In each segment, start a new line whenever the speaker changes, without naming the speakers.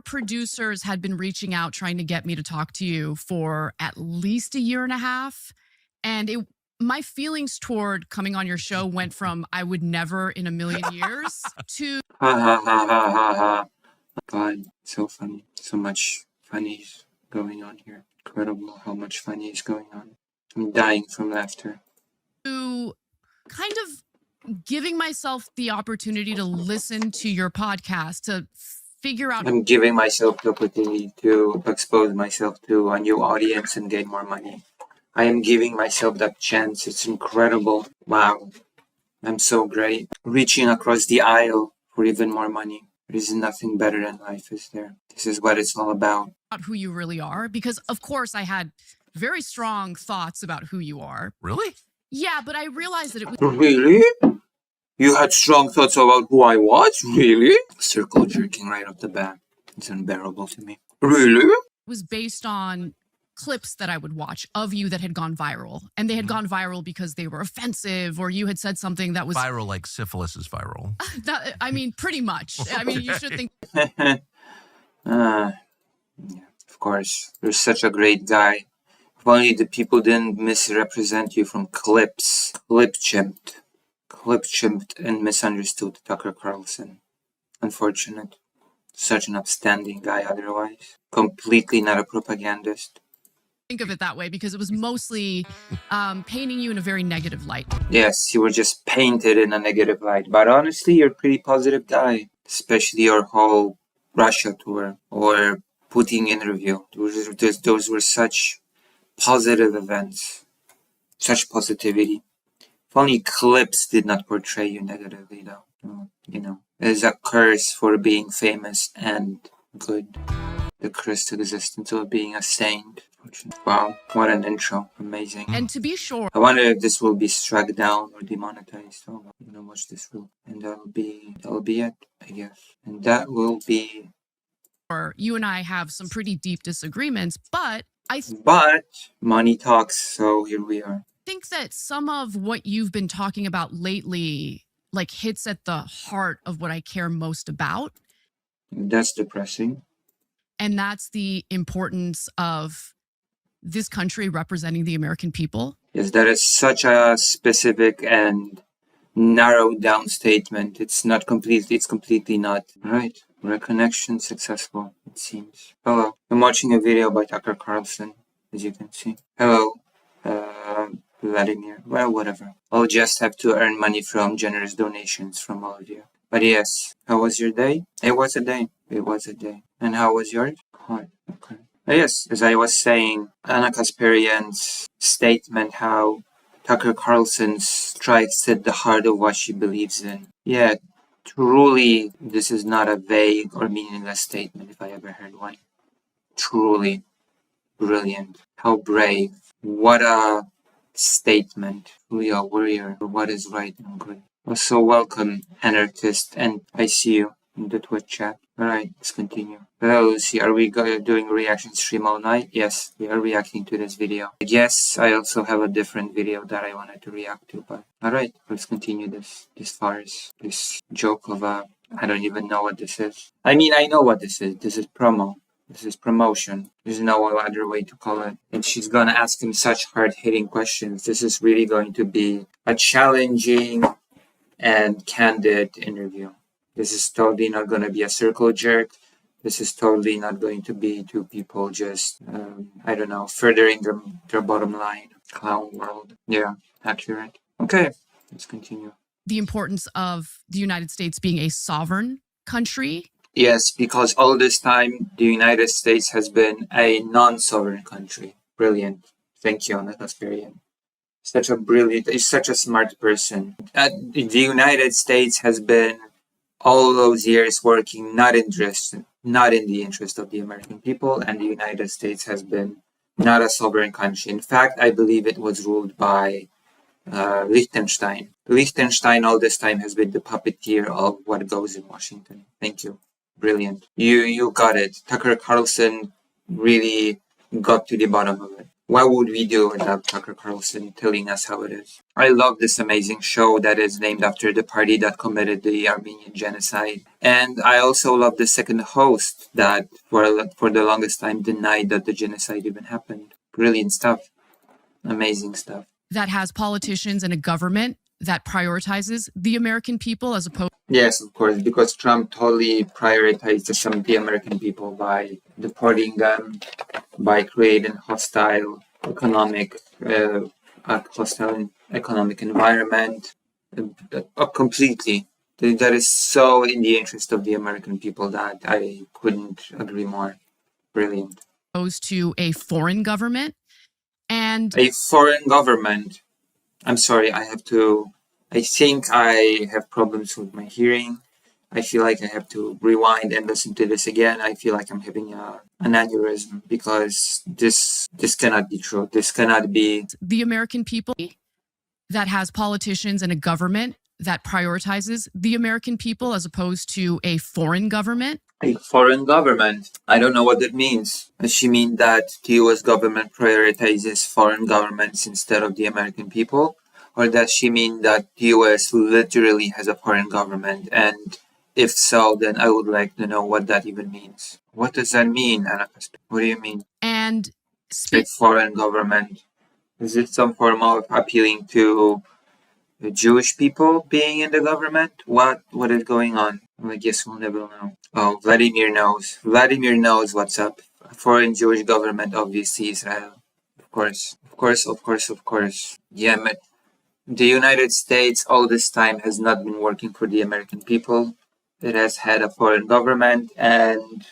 producers had been reaching out trying to get me to talk to you for at least a year and a half. And my feelings toward coming on your show went from I would never in a million years to
Ha ha ha ha ha ha. God, so funny. So much funny going on here. Incredible how much funny is going on. I'm dying from laughter.
kind of giving myself the opportunity to listen to your podcast, to figure out.
I'm giving myself the opportunity to expose myself to a new audience and get more money. I am giving myself that chance. It's incredible. Wow. I'm so great. Reaching across the aisle for even more money. There is nothing better in life, is there? This is what it's all about.
Who you really are, because of course I had very strong thoughts about who you are.
Really?
Yeah, but I realized that it was...
Really? You had strong thoughts about who I was? Really? Circle jerking right off the bat. It's unbearable to me. Really?
was based on clips that I would watch of you that had gone viral. And they had gone viral because they were offensive, or you had said something that was...
Viral like syphilis is viral.
I mean, pretty much. I mean, you should think...
Yeah, of course. You're such a great guy. If only the people didn't misrepresent you from clips. Clip-chimped and misunderstood Tucker Carlson. Unfortunate. Such an upstanding guy otherwise. Completely not a propagandist.
Think of it that way, because it was mostly painting you in a very negative light.
Yes, you were just painted in a negative light. But honestly, you're a pretty positive guy. Especially your whole Russia tour or Putin interview. Those were such positive events. Such positivity. If only clips did not portray you negatively, though. You know, there's a curse for being famous and good. The cursed existence of being a saint. Wow, what an intro. Amazing.
And to be sure,
I wonder if this will be struck down or demonetized. Oh, I'm gonna watch this film. And that'll be it, I guess. And that will be...
You and I have some pretty deep disagreements, but
But money talks, so here we are.
think that some of what you've been talking about lately like hits at the heart of what I care most about.
That's depressing.
And that's the importance of this country representing the American people.
Yes, that is such a specific and narrowed down statement. It's completely not. Right. Reconnection successful, it seems. Hello. I'm watching a video by Tucker Carlson, as you can see. Hello. Vladimir. Well, whatever. I'll just have to earn money from generous donations from all of you. But yes, how was your day? It was a day. And how was yours? Hard. Okay. Yes, as I was saying, Anna Kasparian's statement how Tucker Carlson strikes at the heart of what she believes in. Yeah, truly, this is not a vague or meaningless statement if I ever heard one. Truly brilliant. How brave. What a statement. Truly a warrior for what is right and good. Also, welcome, anarchist, and I see you in the Twitch chat. Alright, let's continue. Hello, Lucy. Are we doing a reaction stream all night? Yes, we are reacting to this video. I guess I also have a different video that I wanted to react to, but alright, let's continue this farce. This joke of I don't even know what this is. I mean, I know what this is. This is promo. This is promotion. There's no other way to call it. And she's gonna ask him such hard-hitting questions. This is really going to be a challenging and candid interview. This is totally not going to be a circle jerk. This is totally not going to be two people just, furthering their bottom line. Clown world. Yeah, accurate. Okay, let's continue.
The importance of the United States being a sovereign country.
Yes, because all this time, the United States has been a non-sovereign country. Brilliant. Thank you, Anna Kasparian. He's such a smart person. The United States has been all those years working not in the interest of the American people, and the United States has been not a sovereign country. In fact, I believe it was ruled by Liechtenstein. Liechtenstein all this time has been the puppeteer of what goes in Washington. Thank you. Brilliant. You got it. Tucker Carlson really got to the bottom of it. What would we do without Tucker Carlson telling us how it is? I love this amazing show that is named after the party that committed the Armenian genocide. And I also love the second host that for the longest time denied that the genocide even happened. Brilliant stuff. Amazing stuff.
That has politicians and a government that prioritizes the American people as opposed.
Yes, of course, because Trump totally prioritized the American people by deporting them, by creating hostile economic environment, completely. That is so in the interest of the American people that I couldn't agree more. Brilliant.
Opposed to a foreign government. And
a foreign government. I'm sorry, I think I have problems with my hearing. I feel like I have to rewind and listen to this again. I feel like I'm having an aneurysm because this cannot be true. This cannot be.
The American people that has politicians and a government that prioritizes the American people as opposed to a foreign government.
A foreign government. I don't know what that means. Does she mean that the US government prioritizes foreign governments instead of the American people? Or does she mean that the US literally has a foreign government? And if so, then I would like to know what that even means. What does that mean, Anna? What do you mean?
And
a foreign government. Is it some form of appealing to the Jewish people being in the government? What is going on? Well, I guess we'll never know. Oh, Vladimir knows. Vladimir knows what's up. A foreign Jewish government, obviously Israel. Of course. Yeah, but the United States all this time has not been working for the American people. It has had a foreign government, and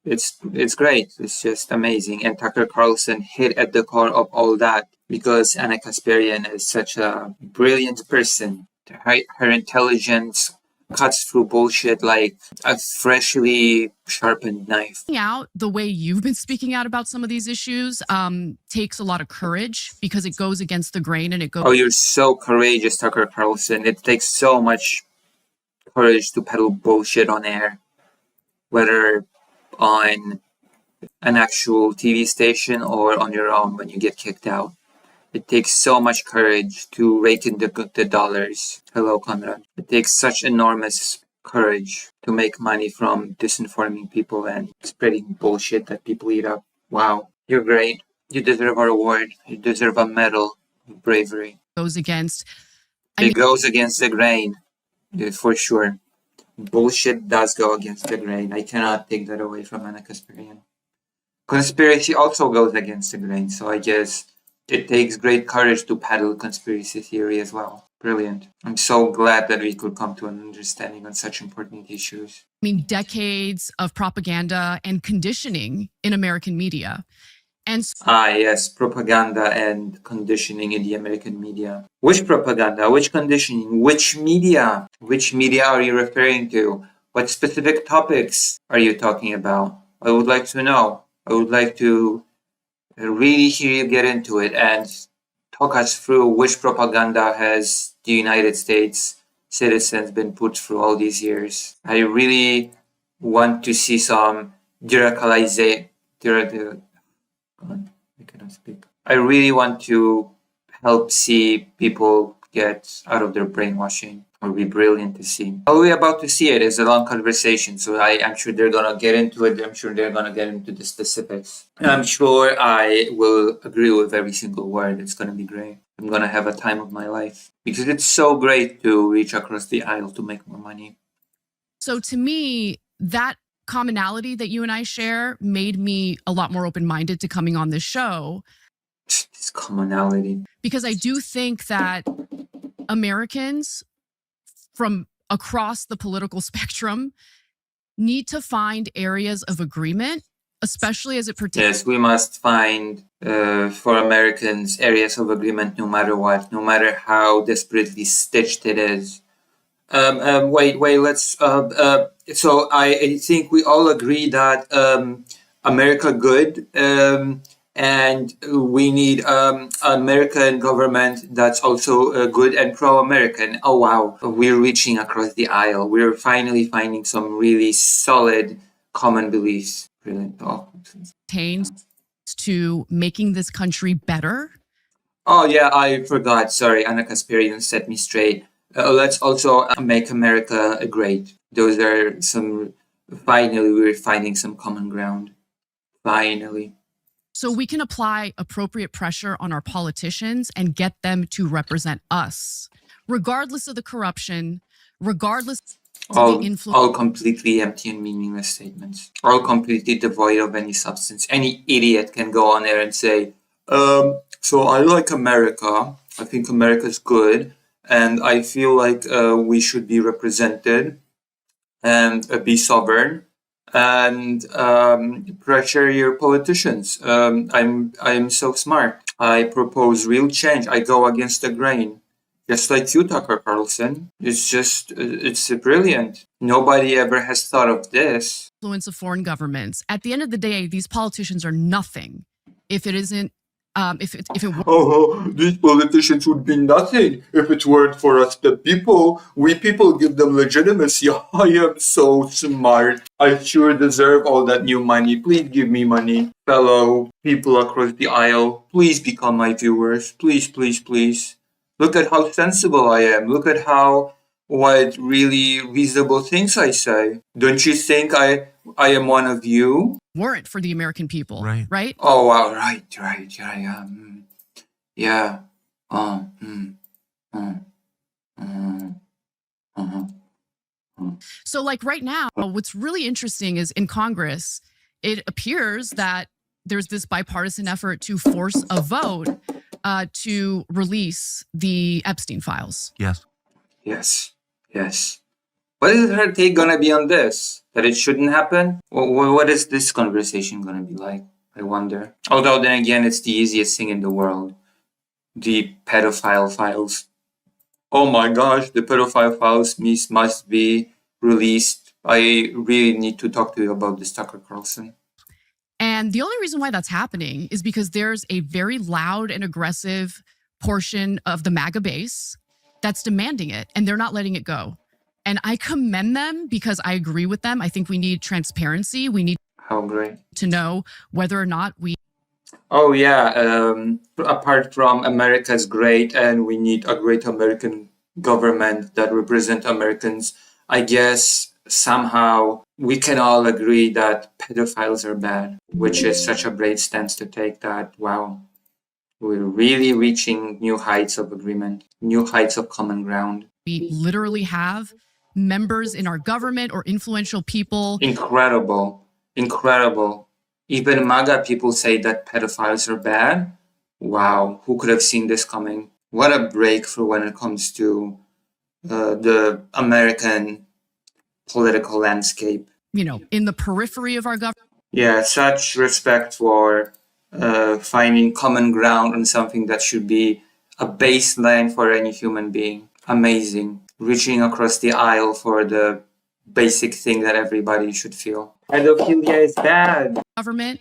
it's great. It's just amazing. And Tucker Carlson hit at the core of all that because Anna Kasparian is such a brilliant person. Her intelligence cuts through bullshit like a freshly sharpened knife.
Out the way you've been speaking out about some of these issues takes a lot of courage because it goes against the grain and it goes.
Oh, you're so courageous, Tucker Carlson. It takes so much courage to peddle bullshit on air, whether on an actual TV station or on your own when you get kicked out. It takes so much courage to rake in the dollars. Hello, Conrad. It takes such enormous courage to make money from disinforming people and spreading bullshit that people eat up. Wow, you're great. You deserve our award. You deserve a medal of bravery.
Goes against.
It goes against the grain, for sure. Bullshit does go against the grain. I cannot take that away from Anna Kasparian. Conspiracy also goes against the grain, so I guess it takes great courage to peddle conspiracy theory as well. Brilliant. I'm so glad that we could come to an understanding on such important issues.
I mean, decades of propaganda and conditioning in American media. And
yes, propaganda and conditioning in the American media. Which propaganda? Which conditioning? Which media? Which media are you referring to? What specific topics are you talking about? I would like to know. I would like to really hear you get into it and talk us through which propaganda has the United States citizens been put through all these years. I really want to see some radicalization. I cannot speak. I really want to help see people get out of their brainwashing. It would be brilliant to see. All we're about to see it is a long conversation, so I'm sure they're going to get into it. I'm sure they're going to get into the specifics. And I'm sure I will agree with every single word. It's going to be great. I'm going to have a time of my life because it's so great to reach across the aisle to make more money.
So to me, that commonality that you and I share made me a lot more open-minded to coming on this show.
This commonality.
Because I do think that Americans from across the political spectrum need to find areas of agreement, especially as it pertains.
Yes, we must find for Americans areas of agreement no matter what, no matter how desperately stitched it is. Wait, let's. So I think we all agree that America good, and we need American government that's also good and pro-American. Oh wow, we're reaching across the aisle. We're finally finding some really solid common beliefs. Brilliant. Oh.
to making this country better?
Oh, yeah, I forgot. Sorry, Anna Kasparian set me straight. Let's also make America great. Those are some. Finally, we're finding some common ground. Finally.
So we can apply appropriate pressure on our politicians and get them to represent us, regardless of the corruption, regardless of the influence.
All completely empty and meaningless statements. All completely devoid of any substance. Any idiot can go on there and say, so I like America. I think America's good. And I feel like we should be represented and be sovereign and pressure your politicians. I'm so smart. I propose real change. I go against the grain. Just like you, Tucker Carlson. It's brilliant. Nobody ever has thought of this.
Influence of foreign governments. At the end of the day, these politicians are nothing if it isn't. If it
these politicians would be nothing if it weren't for us, the people. We people give them legitimacy. I am so smart. I sure deserve all that new money. Please give me money. Fellow people across the aisle, please become my viewers. Please, please, please. Look at how sensible I am. Look at what really reasonable things I say. Don't you think I am one of you?
Warrant for the American people, right?
Oh, wow, right. Yeah.
So, like right now, what's really interesting is in Congress, it appears that there's this bipartisan effort to force a vote to release the Epstein files.
Yes. What is her take gonna be on this? That it shouldn't happen? What is this conversation gonna be like? I wonder. Although then again, it's the easiest thing in the world. The pedophile files. Oh my gosh, the pedophile files must be released. I really need to talk to you about this, Tucker Carlson.
And the only reason why that's happening is because there's a very loud and aggressive portion of the MAGA base that's demanding it, and they're not letting it go. And I commend them because I agree with them. I think we need transparency. We need to know whether or not we...
Oh, yeah. Apart from America's great, and we need a great American government that represents Americans, I guess somehow we can all agree that pedophiles are bad, which is such a brave stance to take that, wow, we're really reaching new heights of agreement, new heights of common ground.
We literally have members in our government or influential people.
Incredible. Even MAGA people say that pedophiles are bad. Wow, who could have seen this coming? What a breakthrough when it comes to the American political landscape.
In the periphery of our government.
Yeah, such respect for finding common ground on something that should be a baseline for any human being. Amazing. Reaching across the aisle for the basic thing that everybody should feel. Pedophilia is bad.
Government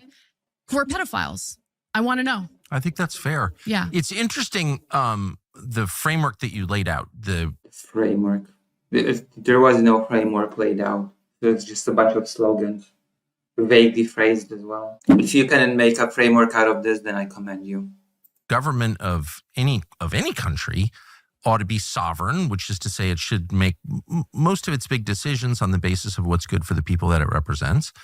who are pedophiles. I want to know.
I think that's fair.
Yeah.
It's interesting, the framework that you laid out. The
framework. There was no framework laid out. It's just a bunch of slogans, vaguely phrased as well. If you can make a framework out of this, then I commend you.
Government of any country ought to be sovereign, which is to say it should make most of its big decisions on the basis of what's good for the people that it represents.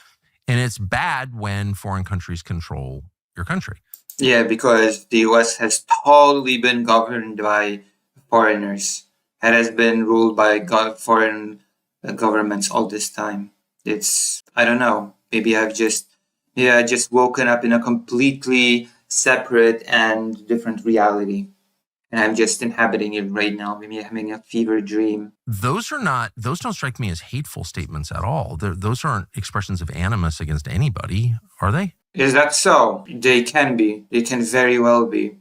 And it's bad when foreign countries control your country.
Yeah, because the US has totally been governed by foreigners. It has been ruled by foreign governments all this time. I don't know, maybe I've just woken up in a completely separate and different reality. And I'm just inhabiting it right now. Maybe having a fever dream.
Those don't strike me as hateful statements at all. Those aren't expressions of animus against anybody, are they?
Is that so? They can be. They can very well be.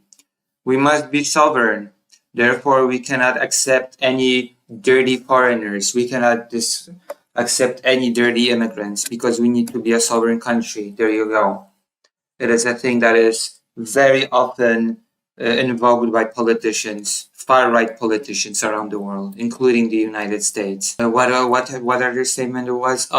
We must be sovereign. Therefore, we cannot accept any dirty foreigners. We cannot accept any dirty immigrants because we need to be a sovereign country. There you go. It is a thing that is very often invoked by politicians, far-right politicians around the world, including the United States. What other statement there was?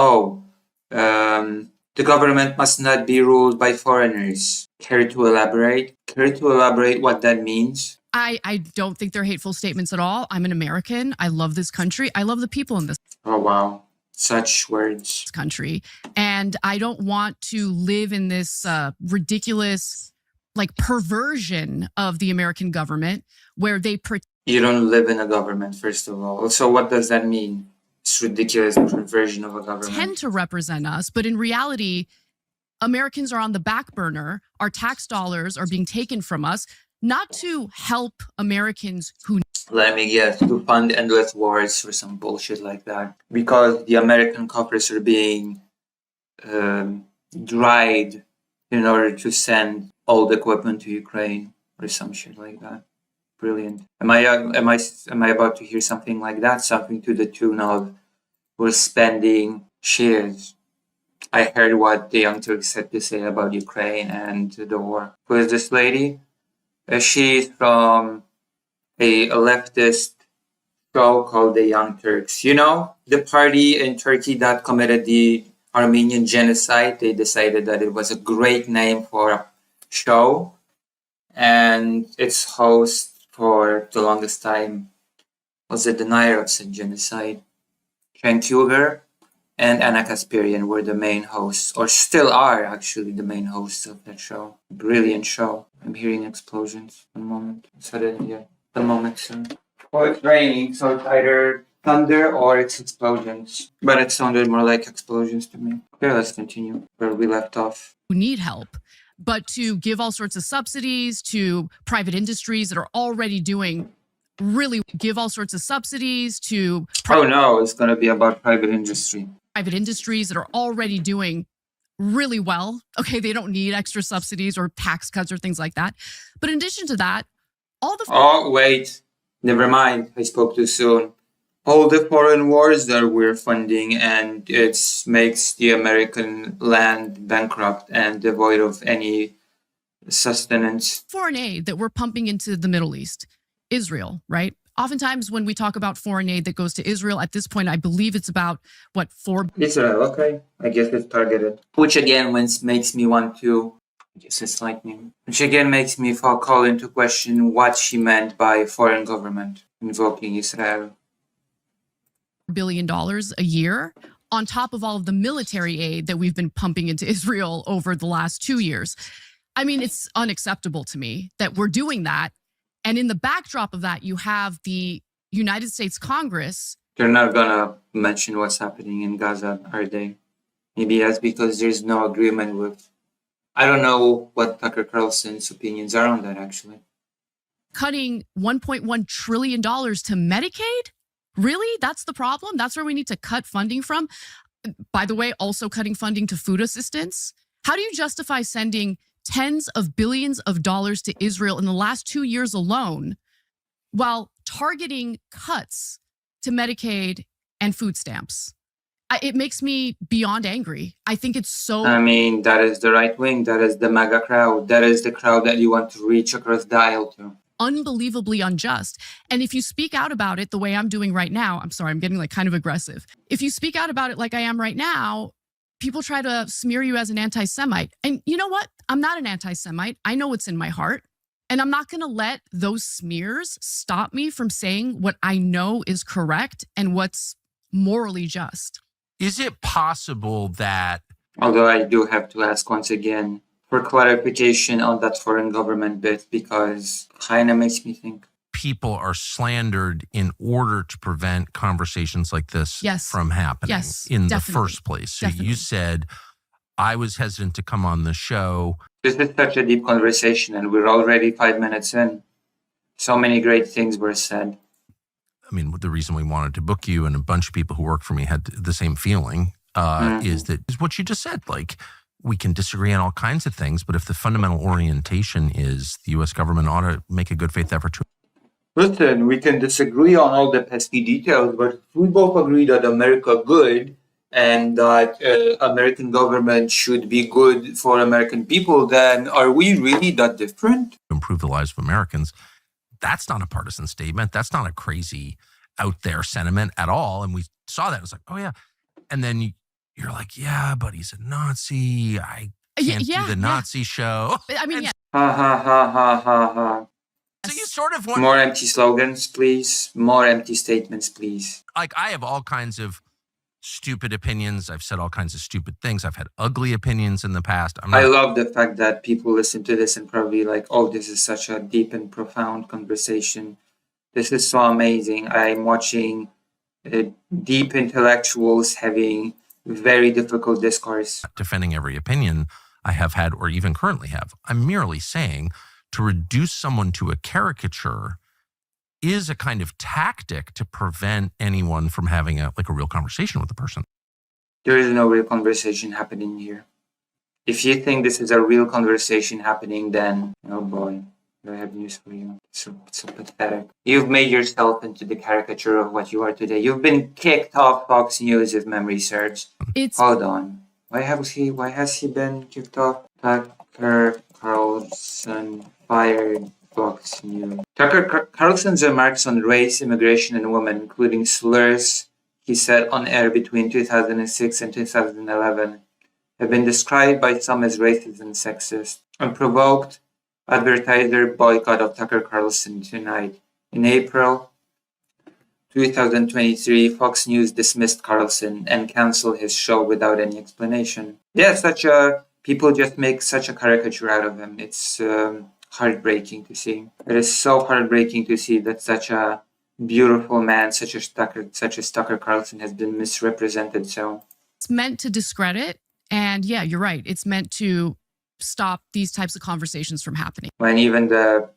The government must not be ruled by foreigners. Care to elaborate? Care to elaborate what that means?
I don't think they're hateful statements at all. I'm an American. I love this country. I love the people in this
Oh, wow. Such words.
country. And I don't want to live in this ridiculous, like, perversion of the American government where they
You don't live in a government, first of all. So what does that mean? It's ridiculous perversion of a government.
pretend to represent us. But in reality, Americans are on the back burner. Our tax dollars are being taken from us, not to help Americans who
Let me guess, to fund endless wars or some bullshit like that. Because the American coffers are being dried in order to send old equipment to Ukraine or some shit like that. Brilliant. Am I about to hear something like that? Something to the tune of we're spending shares. I heard what the Young Turks had to say about Ukraine and the war. Who is this lady? She's from a leftist show called the Young Turks. You know, the party in Turkey that committed the Armenian genocide. They decided that it was a great name for a show. And its host for the longest time was a denier of said genocide. Ken Kuger and Anna Kasparian were the main hosts, or still are actually the main hosts of that show. Brilliant show. I'm hearing explosions. One moment. The moment soon. Oh, it's raining, so it's either thunder or it's explosions. But it sounded more like explosions to me. Okay, let's continue where we left off.
need help, but to give all sorts of subsidies to private industries that are already doing really give all sorts of subsidies to
Oh no, it's going to be about private industry.
private industries that are already doing really well. Okay, they don't need extra subsidies or tax cuts or things like that. But in addition to that, all the
Oh, wait. Never mind. I spoke too soon. All the foreign wars that we're funding, and it makes the American land bankrupt and devoid of any sustenance.
foreign aid that we're pumping into the Middle East, Israel, right? Oftentimes when we talk about foreign aid that goes to Israel, at this point, I believe it's about, what,
Israel, okay. I guess it's targeted. Which again makes me want to... I guess it's lightning. Which again makes me call into question what she meant by foreign government invoking Israel.
$1 billion a year on top of all of the military aid that we've been pumping into Israel over the last 2 years. I mean, it's unacceptable to me that we're doing that. And in the backdrop of that, you have the United States Congress.
They're not gonna mention what's happening in Gaza, are they? Maybe that's because there's no agreement with... I don't know what Tucker Carlson's opinions are on that, actually.
Cutting $1.1 trillion to Medicaid? Really? That's the problem? That's where we need to cut funding from? By the way, also cutting funding to food assistance? How do you justify sending tens of billions of dollars to Israel in the last 2 years alone while targeting cuts to Medicaid and food stamps? It makes me beyond angry. I think it's so...
I mean, that is the right wing. That is the MAGA crowd. That is the crowd that you want to reach across the aisle to.
Unbelievably unjust. And if you speak out about it the way I'm doing right now, I'm sorry, I'm getting like kind of aggressive. If you speak out about it like I am right now, people try to smear you as an anti-Semite. And you know what? I'm not an anti-Semite. I know what's in my heart. And I'm not going to let those smears stop me from saying what I know is correct and what's morally just.
Is it possible that...
Although I do have to ask once again for clarification on that foreign government bit, because kind of makes me think.
people are slandered in order to prevent conversations like this from happening in the first place. So you said, I was hesitant to come on the show.
This is such a deep conversation and we're already 5 minutes in. So many great things were said.
I mean, the reason we wanted to book you and a bunch of people who work for me had the same feeling is what you just said. Like, we can disagree on all kinds of things, but if the fundamental orientation is the U.S. government ought to make a good faith effort to...
Listen, we can disagree on all the pesky details, but if we both agree that America good and that American government should be good for American people, then are we really that different?
Improve the lives of Americans. That's not a partisan statement. That's not a crazy out there sentiment at all. And we saw that. It was like, oh yeah. And then you're like, yeah, but he's a Nazi. I can't do the Nazi show.
I mean, yeah.
Ha ha ha ha ha ha.
So you sort of want
more empty slogans, please. More empty statements, please.
Like, I have all kinds of stupid opinions. I've said all kinds of stupid things. I've had ugly opinions in the past. I
love the fact that people listen to this and probably like, oh, this is such a deep and profound conversation. This is so amazing. I'm watching deep intellectuals having very difficult discourse.
Defending every opinion I have had or even currently have. I'm merely saying to reduce someone to a caricature is a kind of tactic to prevent anyone from having a real conversation with the person.
There is no real conversation happening here. If you think this is a real conversation happening, then, oh boy, I have news for you. It's so pathetic. You've made yourself into the caricature of what you are today. You've been kicked off Fox News, if memory serves. Hold on. Why has he been kicked off? Tucker Carlson fired Fox News. Tucker Carlson's remarks on race, immigration, and women, including slurs he said on air between 2006 and 2011, have been described by some as racist and sexist, and provoked advertiser boycott of Tucker Carlson tonight. In April 2023, Fox News dismissed Carlson and canceled his show without any explanation. Yeah, people just make such a caricature out of him. It's heartbreaking to see. It is so heartbreaking to see that such a beautiful man, such as Tucker Carlson, has been misrepresented. So
it's meant to discredit, and yeah, you're right. It's meant to stop these types of conversations from happening.
When even the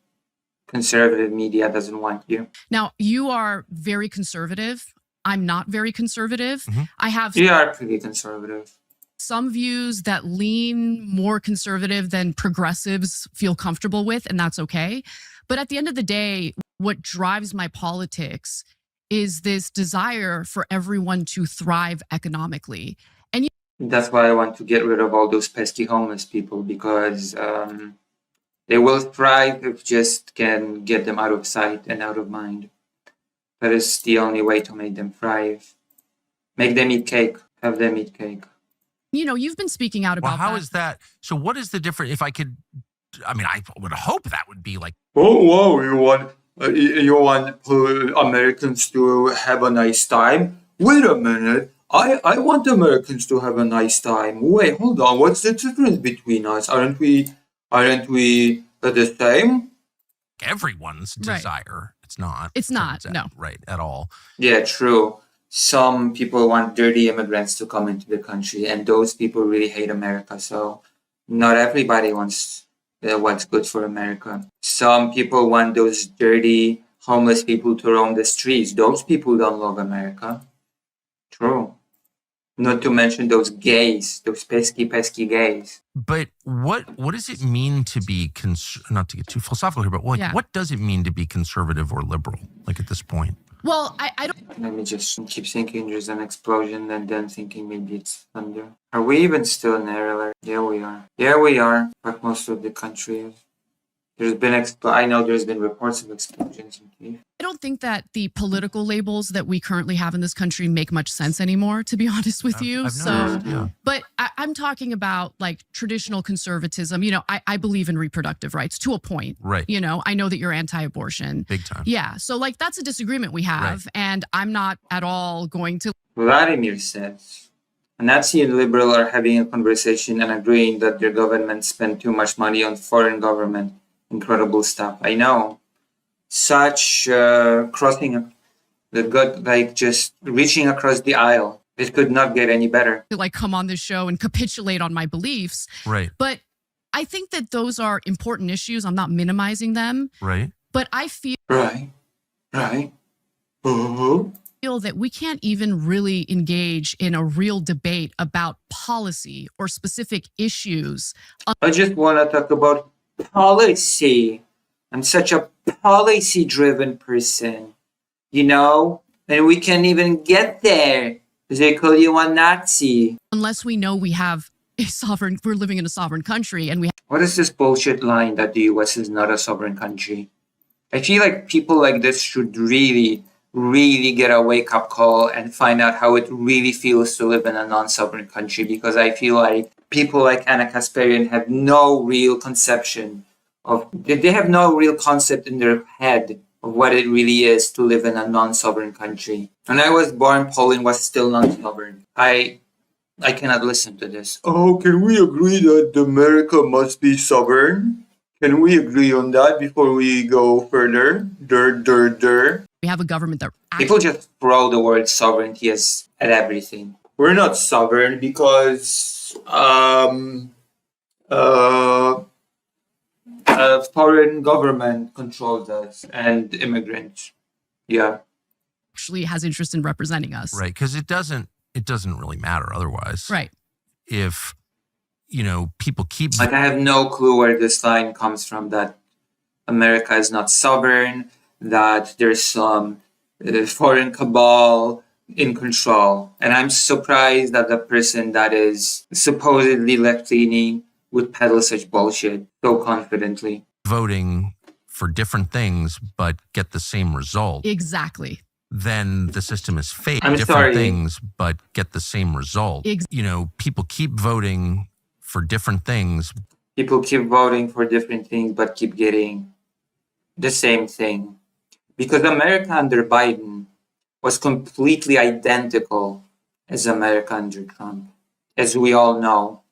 conservative media doesn't want you.
Now, you are very conservative. I'm not very conservative.
Mm-hmm.
You are pretty conservative.
Some views that lean more conservative than progressives feel comfortable with, and that's okay. But at the end of the day, what drives my politics is this desire for everyone to thrive economically. And
that's why I want to get rid of all those pesky homeless people, because they will thrive if just can get them out of sight and out of mind. That is the only way to make them thrive. Make them eat cake. Have them eat cake.
You know, you've been speaking out about
how is that? So what is the difference? If I could, I mean, I would hope that would be like,
oh, you want Americans to have a nice time? Wait a minute. I want Americans to have a nice time. Wait, hold on. What's the difference between us? Aren't we the same?
Everyone's desire. It's not.
It's not. No.
Right. At all.
Yeah, true. Some people want dirty immigrants to come into the country, and those people really hate America. So not everybody wants what's good for America. Some people want those dirty homeless people to roam the streets. Those people don't love America. True. Not to mention those gays, those pesky gays.
But what does it mean to be, not to get too philosophical here, but what does it mean to be conservative or liberal, like at this point?
Well, I don't...
Let me just keep thinking there's an explosion and then thinking maybe it's thunder. Are we even still in air alert? Yeah, we are. Yeah, we are. But most of the country is. I know there's been reports of explosions in Kyiv.
I don't think that the political labels that we currently have in this country make much sense anymore, to be honest with you. But I'm talking about like traditional conservatism. You know, I believe in reproductive rights to a point.
Right.
You know, I know that you're anti-abortion.
Big time.
Yeah. So like that's a disagreement we have. Right. And I'm not at all going to.
Vladimir says, a Nazi and liberal are having a conversation and agreeing that their government spend too much money on foreign government. Incredible stuff. I know. Such crossing the good, like just reaching across the aisle. It could not get any better.
Like come on this show and capitulate on my beliefs.
Right.
But I think that those are important issues. I'm not minimizing them.
Right.
But I feel.
Right.
Feel that we can't even really engage in a real debate about policy or specific issues.
I just want to talk about policy. I'm such a policy-driven person, you know? And we can't even get there because they call you a Nazi.
Unless we know we have we're living in a sovereign country and we.
What is this bullshit line that the US is not a sovereign country? I feel like people like this should really really get a wake-up call and find out how it really feels to live in a non-sovereign country, because I feel like people like Anna Kasparian have no real conception of, they have no real concept in their head of what it really is to live in a non-sovereign country. When I was born, Poland was still non-sovereign. I cannot listen to this. Oh, can we agree that America must be sovereign? Can we agree on that before we go further?
We have a government that
People just throw the word sovereignty at everything. We're not sovereign because a foreign government controls us and immigrants. Yeah.
actually has interest in representing us.
Right. Because it doesn't really matter otherwise.
Right.
If, people keep.
Like, I have no clue where this line comes from, that America is not sovereign, that there's some foreign cabal in control. And I'm surprised that the person that is supposedly left-leaning would peddle such bullshit so confidently.
Voting for different things but get the same result,
Exactly.
then the system is fake.
I'm
different
sorry.
things but get the same result. People keep voting for different things.
People keep voting for different things but keep getting the same thing. Because America under Biden was completely identical as America under Trump, as we all know.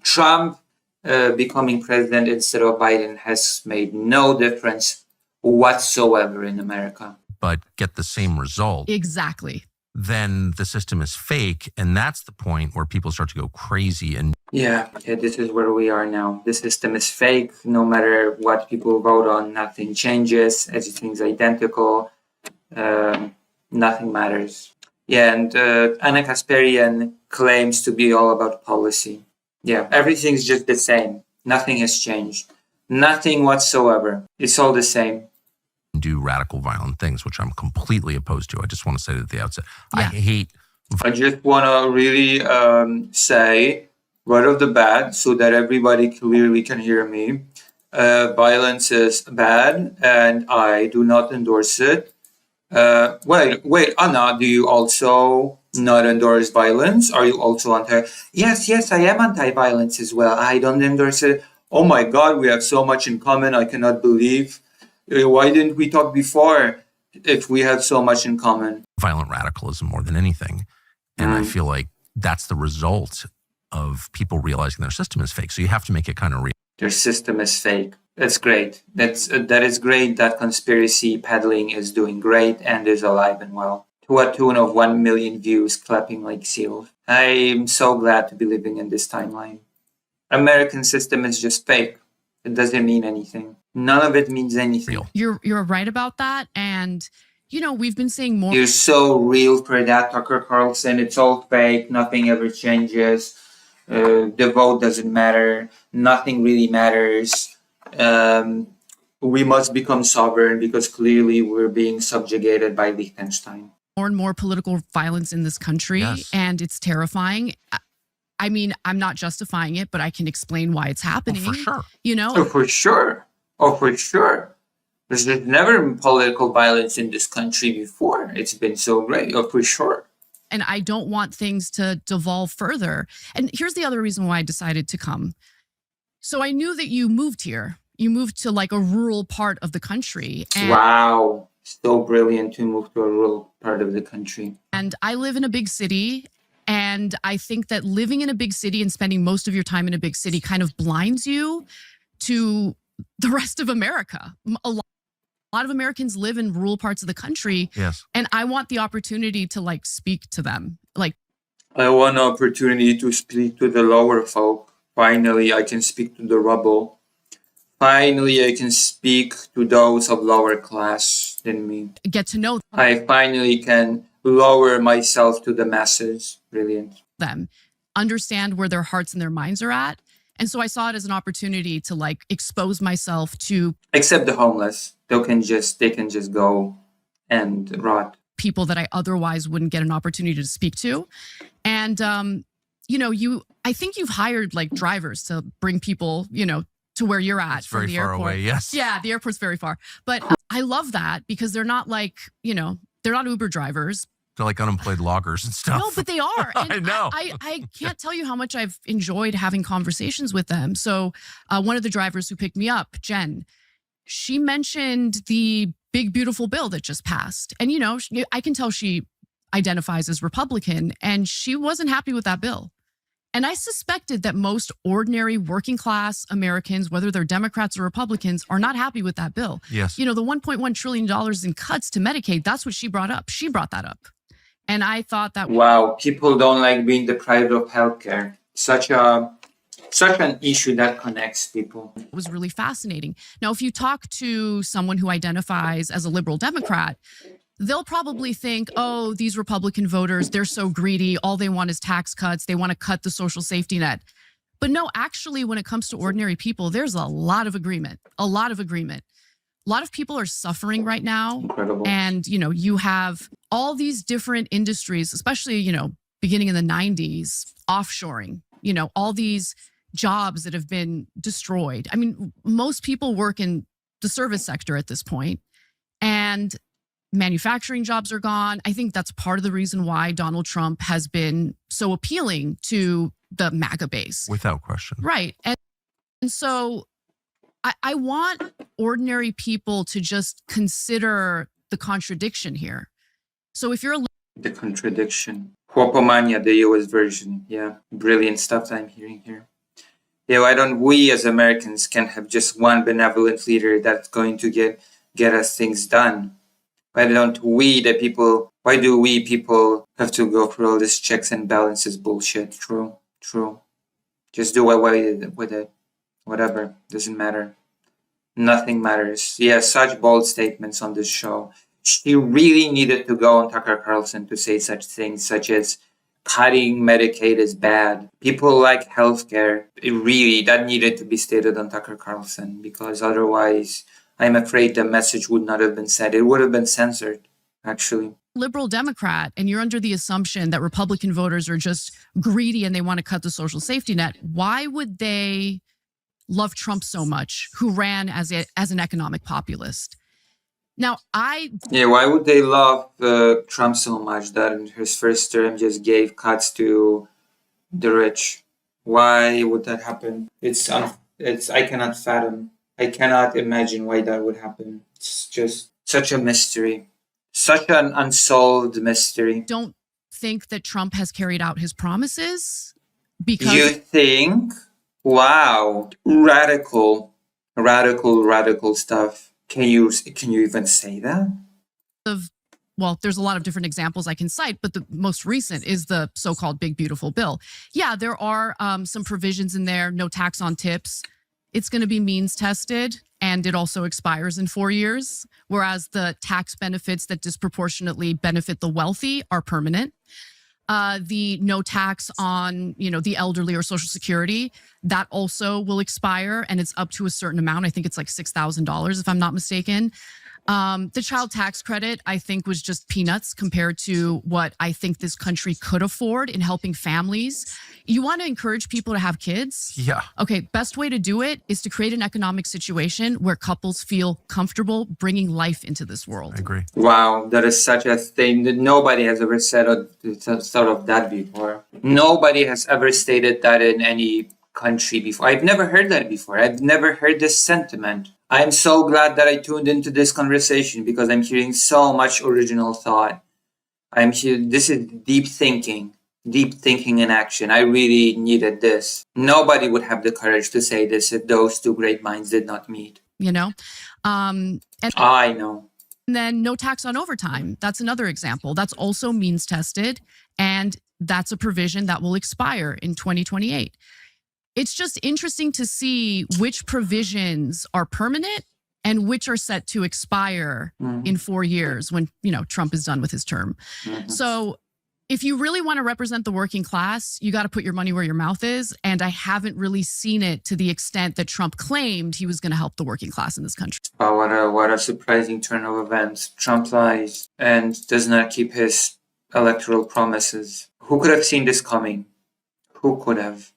Trump becoming president instead of Biden has made no difference whatsoever in America.
But get the same result.
Exactly.
Then the system is fake. And that's the point where people start to go crazy. And
Yeah, this is where we are now. The system is fake. No matter what people vote on, nothing changes. Everything's identical. Nothing matters. Yeah, and Anna Kasparian claims to be all about policy. Yeah, everything's just the same. Nothing has changed. Nothing whatsoever. It's all the same.
do radical violent things, which I'm completely opposed to. I just want to say that at the outset.
Yeah.
I just want to really say right off the bat, so that everybody clearly can hear me, violence is bad and I do not endorse it. Wait, Anna, do you also not endorse violence? Are you also anti? Yes, I am anti-violence as well. I don't endorse it. Oh my God, we have so much in common. I cannot believe. Why didn't we talk before if we have so much in common?
Violent radicalism more than anything. And I feel like that's the result of people realizing their system is fake. So you have to make it kind of real.
Their system is fake. That's great. That is great that conspiracy peddling is doing great and is alive and well. To a tune of 1 million views, clapping like seals. I'm so glad to be living in this timeline. American system is just fake. It doesn't mean anything. None of it means anything.
Real.
You're right about that. And, we've been seeing more.
You're so real for that, Tucker Carlson. It's all fake. Nothing ever changes. The vote doesn't matter. Nothing really matters. We must become sovereign because clearly we're being subjugated by Liechtenstein.
More and more political violence in this country,
Yes.
and it's terrifying. I mean, I'm not justifying it, but I can explain why it's happening.
For sure.
Oh, for sure. There's never been political violence in this country before. It's been so great. Oh, for sure.
And I don't want things to devolve further. And here's the other reason why I decided to come. So I knew that you moved here. You moved to like a rural part of the country. And,
Wow. So brilliant to move to a rural part of the country.
and I live in a big city. And I think that living in a big city and spending most of your time in a big city kind of blinds you to the rest of America. A lot of Americans live in rural parts of the country.
Yes.
And I want the opportunity to speak to them.
I want an opportunity to speak to the lower folk. Finally, I can speak to the rubble. Finally, I can speak to those of lower class than me.
Get to know
I finally can lower myself to the masses. Brilliant.
them, understand where their hearts and their minds are at. And so I saw it as an opportunity to expose myself to
Except the homeless. They can just go and rot.
people that I otherwise wouldn't get an opportunity to speak to. And, I think you've hired drivers to bring people, to where you're at
It's
from
very
the
far
airport.
away. Yes.
Yeah, the airport's very far. But I love that because they're not like, they're not Uber drivers.
They're like unemployed loggers and stuff.
No, but they are. And
I know.
I can't tell you how much I've enjoyed having conversations with them. So one of the drivers who picked me up, Jen, she mentioned the big, beautiful bill that just passed. And, I can tell she identifies as Republican, and she wasn't happy with that bill. And I suspected that most ordinary working class Americans, whether they're Democrats or Republicans, are not happy with that bill.
Yes.
The $1.1 trillion in cuts to Medicaid, that's what she brought up. She brought that up. And I thought that...
Wow, people don't like being deprived of healthcare. Such an issue that connects people.
It was really fascinating. Now, if you talk to someone who identifies as a liberal Democrat, they'll probably think, oh, these Republican voters, they're so greedy. All they want is tax cuts. They want to cut the social safety net. But no, actually, when it comes to ordinary people, there's a lot of agreement, a lot of agreement. A lot of people are suffering right now.
Incredible.
And, you have all these different industries, especially, beginning in the 90s, offshoring, all these jobs that have been destroyed. I mean, most people work in the service sector at this point, and manufacturing jobs are gone. I think that's part of the reason why Donald Trump has been so appealing to the MAGA base.
Without question.
Right. And so I want ordinary people to just consider the contradiction here. So if you're
the contradiction. Huopomania, the US version. Yeah, brilliant stuff that I'm hearing here. Yeah, why don't we as Americans can have just one benevolent leader that's going to get us things done? Why do we people have to go through all this checks and balances bullshit? True. Just do away with it. Whatever, doesn't matter. Nothing matters. Yeah, such bold statements on this show. She really needed to go on Tucker Carlson to say such things, such as cutting Medicaid is bad. People like healthcare. That needed to be stated on Tucker Carlson, because otherwise, I'm afraid the message would not have been said. It would have been censored, actually.
Liberal Democrat, and you're under the assumption that Republican voters are just greedy and they want to cut the social safety net. Why would they love Trump so much, who ran as an economic populist? Now,
why would they love Trump so much that in his first term just gave cuts to the rich? Why would that happen? I cannot fathom. I cannot imagine why that would happen. It's just such a mystery, such an unsolved mystery.
Don't think that Trump has carried out his promises because
you think, wow, radical stuff. Can you even say that?
Well, there's a lot of different examples I can cite, but the most recent is the so-called Big Beautiful Bill. Yeah, there are some provisions in there, no tax on tips. It's going to be means tested, and it also expires in 4 years, whereas the tax benefits that disproportionately benefit the wealthy are permanent. The no tax on, the elderly or Social Security, that also will expire, and it's up to a certain amount. I think it's like $6,000 if I'm not mistaken. The child tax credit, I think, was just peanuts compared to what I think this country could afford in helping families. You want to encourage people to have kids?
Yeah.
Okay, best way to do it is to create an economic situation where couples feel comfortable bringing life into this world.
I agree.
Wow, that is such a thing that nobody has ever thought of that before. Nobody has ever stated that in any country before. I've never heard that before. I've never heard this sentiment. I'm so glad that I tuned into this conversation because I'm hearing so much original thought. This is deep thinking in action. I really needed this. Nobody would have the courage to say this if those two great minds did not meet. I know.
And then no tax on overtime. That's another example. That's also means tested, and that's a provision that will expire in 2028. It's just interesting to see which provisions are permanent and which are set to expire in 4 years when, Trump is done with his term. Mm-hmm. So if you really want to represent the working class, you got to put your money where your mouth is. And I haven't really seen it to the extent that Trump claimed he was going to help the working class in this country.
Wow, what a surprising turn of events. Trump lies and does not keep his electoral promises. Who could have seen this coming? Who could have?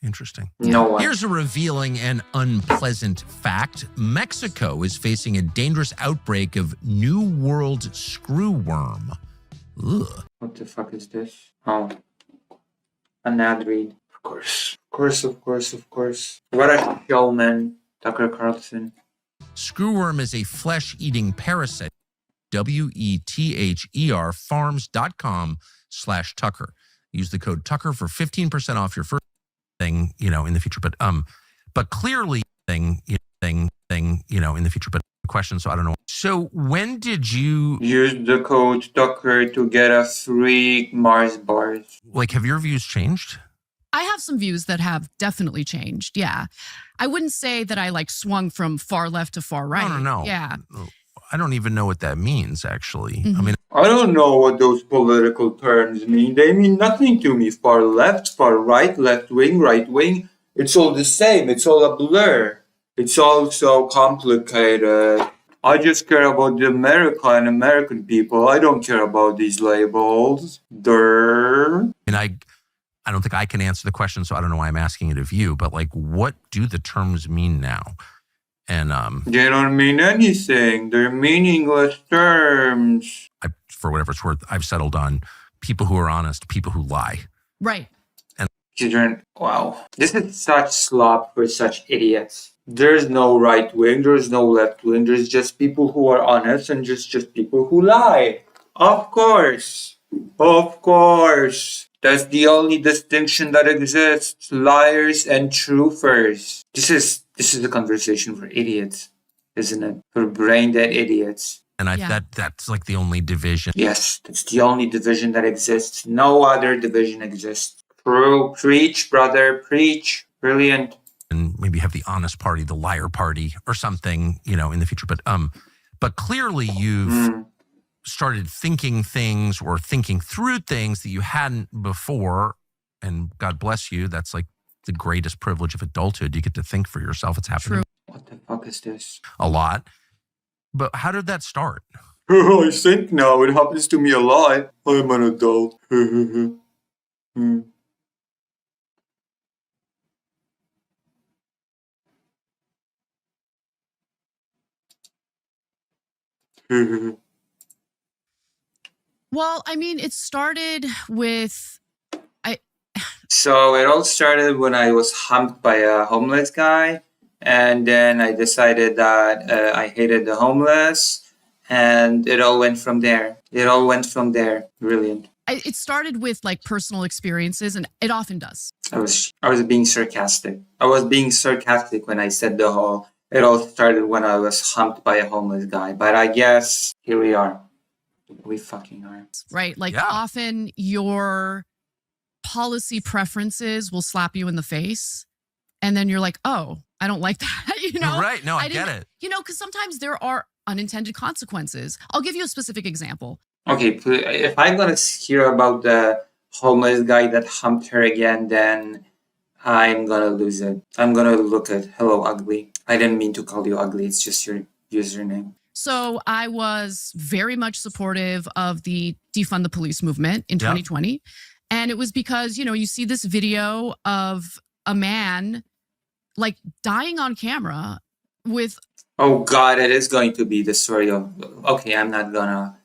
Interesting.
No one.
Here's a revealing and unpleasant fact. Mexico is facing a dangerous outbreak of New World screwworm. Ugh.
What the fuck is this? Oh. An ad read. Of course. What a showman, Tucker Carlson.
Screwworm is a flesh-eating parasite. WETHER farms.com/Tucker. Use the code Tucker for 15% off your first thing, in the future. But clearly in the future. But question, so I don't know. So when did you
use the code Tucker to get a free Mars bars?
Have your views changed?
I have some views that have definitely changed. Yeah. I wouldn't say that I swung from far left to far right.
No.
Yeah.
I don't even know what that means, actually.
Mm-hmm.
I mean,
I don't know what those political terms mean. They mean nothing to me. Far left, far right, left wing, right wing. It's all the same. It's all a blur. It's all so complicated. I just care about the America and American people. I don't care about these labels.
And I don't think I can answer the question, so I don't know why I'm asking it of you. But what do the terms mean now? And
they don't mean anything. They're meaningless terms.
For whatever it's worth, I've settled on people who are honest, people who lie.
Right.
And
children, wow, this is such slop for such idiots. There's no right wing. There's no left wing. There's just people who are honest and just people who lie. Of course. That's the only distinction that exists. Liars and truthers. This is a conversation for idiots, isn't it? For brain dead idiots.
And that's the only division.
Yes, that's the only division that exists. No other division exists. True. Preach, brother. Preach. Brilliant.
And maybe have the honest party, the liar party, or something, in the future. But clearly you've started thinking things or thinking through things that you hadn't before. And God bless you. That's the greatest privilege of adulthood. You get to think for yourself. It's happening.
True.
What the fuck is this?
A lot. But how did that start?
I think now. It happens to me a lot. I'm an adult.
Well, I mean, it started with
So it all started when I was humped by a homeless guy, and then I decided that I hated the homeless, and it all went from there. Brilliant.
It started with personal experiences, and it often does.
I was being sarcastic. I was being sarcastic when I said it all started when I was humped by a homeless guy. But I guess here we are. We fucking are.
Right. Often your policy preferences will slap you in the face. And then you're like, oh, I don't like that.
Right. No, I get it.
Because sometimes there are unintended consequences. I'll give you a specific example.
Okay, if I'm going to hear about the homeless guy that humped her again, then I'm going to lose it. I'm going to look at hello, ugly. I didn't mean to call you ugly. It's just your username.
So I was very much supportive of the defund the police movement in 2020. And it was because, you see this video of a man dying on camera with.
Oh God, it is going to be the story of, okay, I'm not gonna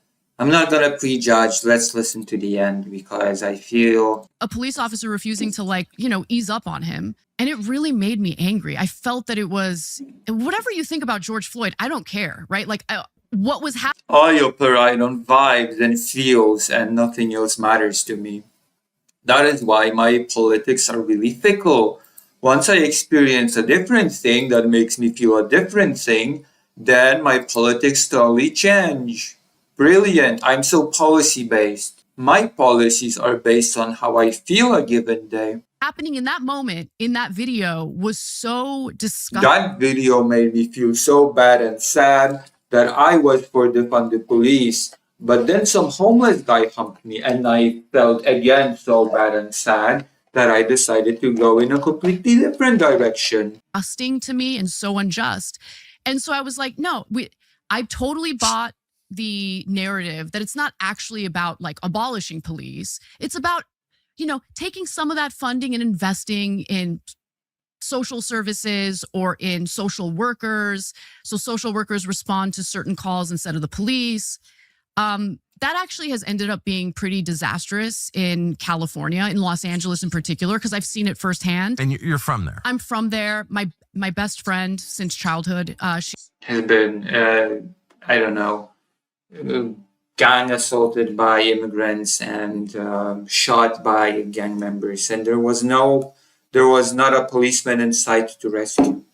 prejudge. Let's listen to the end because I feel
a police officer refusing to ease up on him. And it really made me angry. I felt that it was, whatever you think about George Floyd, I don't care, right? What was happening.
I operate on vibes and feels and nothing else matters to me. That is why my politics are really fickle. Once I experience a different thing that makes me feel a different thing, then my politics totally change. Brilliant. I'm so policy-based. My policies are based on how I feel a given day.
Happening in that moment, in that video, was so disgusting.
That video made me feel so bad and sad that I was for defund the police. But then some homeless guy humped me and I felt again so bad and sad that I decided to go in a completely different direction.
Disgusting to me and so unjust. And so I was like, no, I totally bought the narrative that it's not actually about abolishing police. It's about taking some of that funding and investing in social services or in social workers. So social workers respond to certain calls instead of the police. That actually has ended up being pretty disastrous in California, in Los Angeles in particular, because I've seen it firsthand.
And you're from there.
I'm from there. My best friend since childhood, she
Has been, I don't know, gang assaulted by immigrants and shot by gang members, and there was not a policeman in sight to rescue.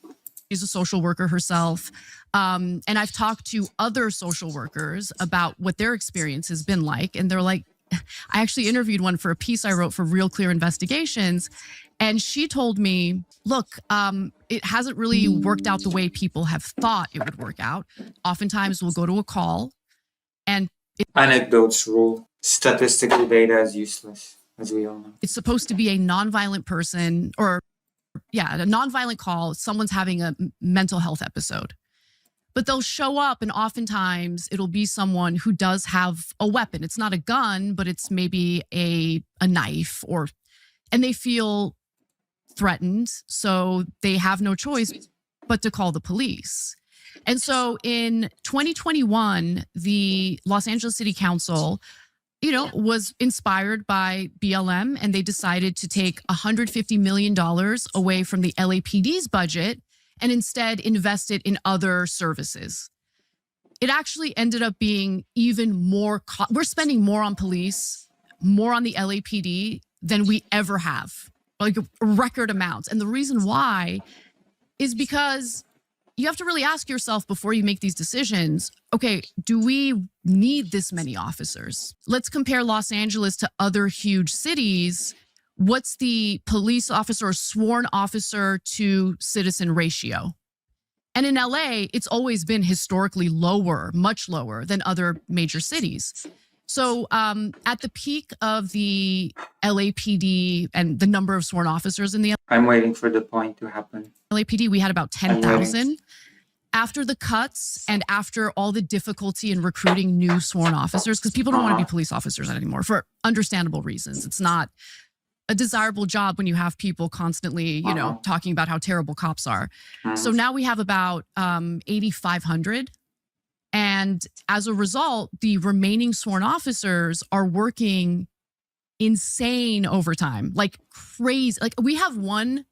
she's a social worker herself. And I've talked to other social workers about what their experience has been like. And they're like, I actually interviewed one for a piece I wrote for Real Clear Investigations. And she told me, look, it hasn't really worked out the way people have thought it would work out. Oftentimes we'll go to a call and
Anecdotes rule. Statistical data is useless, as we all know.
it's supposed to be a nonviolent person a nonviolent call. Someone's having a mental health episode. But they'll show up and oftentimes it'll be someone who does have a weapon. It's not a gun, but it's maybe a knife and they feel threatened. So they have no choice but to call the police. And so in 2021, the Los Angeles City Council, was inspired by BLM and they decided to take $150 million away from the LAPD's budget and instead invest it in other services. It actually ended up being even more, we're spending more on police, more on the LAPD than we ever have, like record amounts. And the reason why is because you have to really ask yourself before you make these decisions, okay, do we need this many officers? Let's compare Los Angeles to other huge cities. What's the police officer or sworn officer to citizen ratio? And in LA, it's always been historically lower, much lower than other major cities. So at the peak of the LAPD and the number of sworn officers in the
I'm waiting for the point to happen.
LAPD, we had about 10,000. After the cuts and after all the difficulty in recruiting new sworn officers, because people don't want to be police officers anymore for understandable reasons. It's not a desirable job when you have people constantly, talking about how terrible cops are. So now we have about 8,500. And as a result, the remaining sworn officers are working insane overtime, like crazy. Like we have one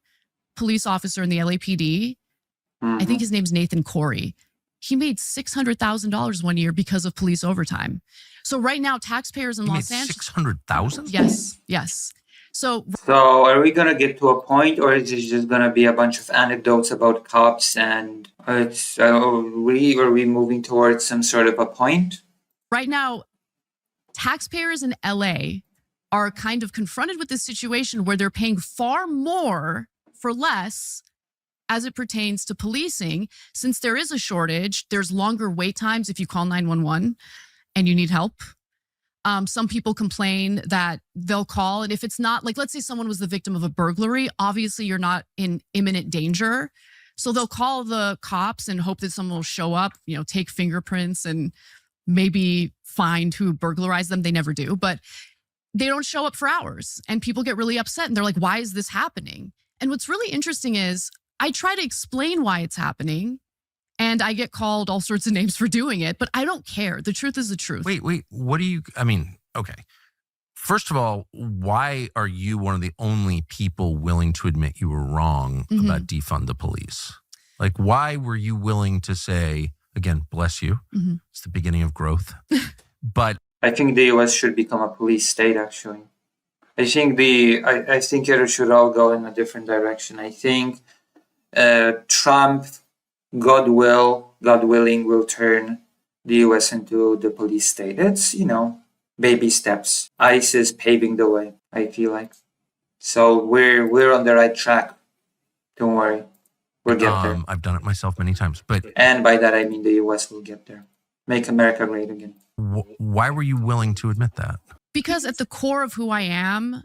police officer in the LAPD. I think his name's Nathan Corey. He made $600,000 one year because of police overtime. So right now, taxpayers in Los Angeles.
600,000?
Yes. So
are we gonna get to a point, or is it just gonna be a bunch of anecdotes about cops? And are we moving towards some sort of a point?
Right now, taxpayers in LA are kind of confronted with this situation where they're paying far more for less as it pertains to policing. Since there is a shortage, there's longer wait times if you call 911 and you need help. Some people complain that they'll call, and if it's not, like, let's say someone was the victim of a burglary, obviously you're not in imminent danger. So they'll call the cops and hope that someone will show up, take fingerprints and maybe find who burglarized them. They never do, but they don't show up for hours and people get really upset and they're like, why is this happening? And what's really interesting is I try to explain why it's happening and I get called all sorts of names for doing it, but I don't care. The truth is the truth.
Wait, okay. First of all, why are you one of the only people willing to admit you were wrong about defund the police? Like, why were you willing to say, again, bless you, it's the beginning of growth, but
I think the US should become a police state, actually. I think it should all go in a different direction. I think Trump, God willing, will turn the US into the police state. It's, baby steps. ICE is paving the way, I feel like. So we're on the right track. Don't worry. We'll get there.
I've done it myself many times.
And by that, I mean the US will get there. Make America great again.
Why were you willing to admit that?
Because at the core of who I am,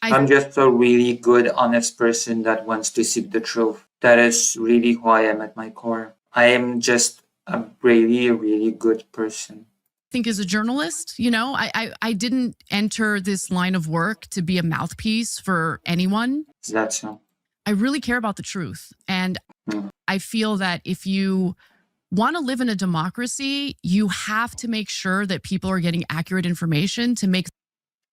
I'm just a really good, honest person that wants to seek the truth. That is really who I am at my core. I am just a really, really good person.
think as a journalist, I didn't enter this line of work to be a mouthpiece for anyone.
Is that so?
I really care about the truth. And I feel that if you want to live in a democracy, you have to make sure that people are getting accurate information to make.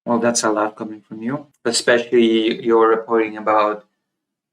Well, that's a lot coming from you, especially you're reporting about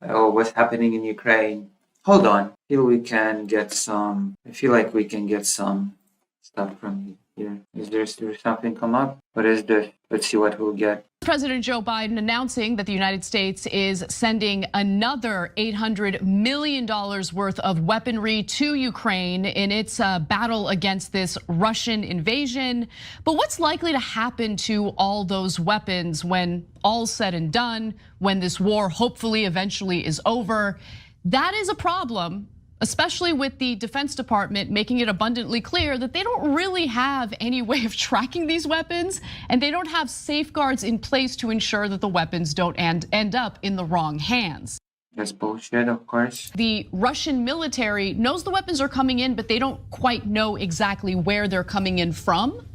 what's happening in Ukraine. Hold on. I feel like we can get some stuff from here. Is there something come up? What is this? Let's see what we'll get.
President Joe Biden announcing that the United States is sending another $800 million worth of weaponry to Ukraine in its battle against this Russian invasion. But what's likely to happen to all those weapons when all's said and done, when this war hopefully eventually is over? That is a problem, especially with the Defense Department making it abundantly clear that they don't really have any way of tracking these weapons, and they don't have safeguards in place to ensure that the weapons don't end up in the wrong hands.
That's bullshit, of course.
The Russian military knows the weapons are coming in, but they don't quite know exactly where they're coming in from,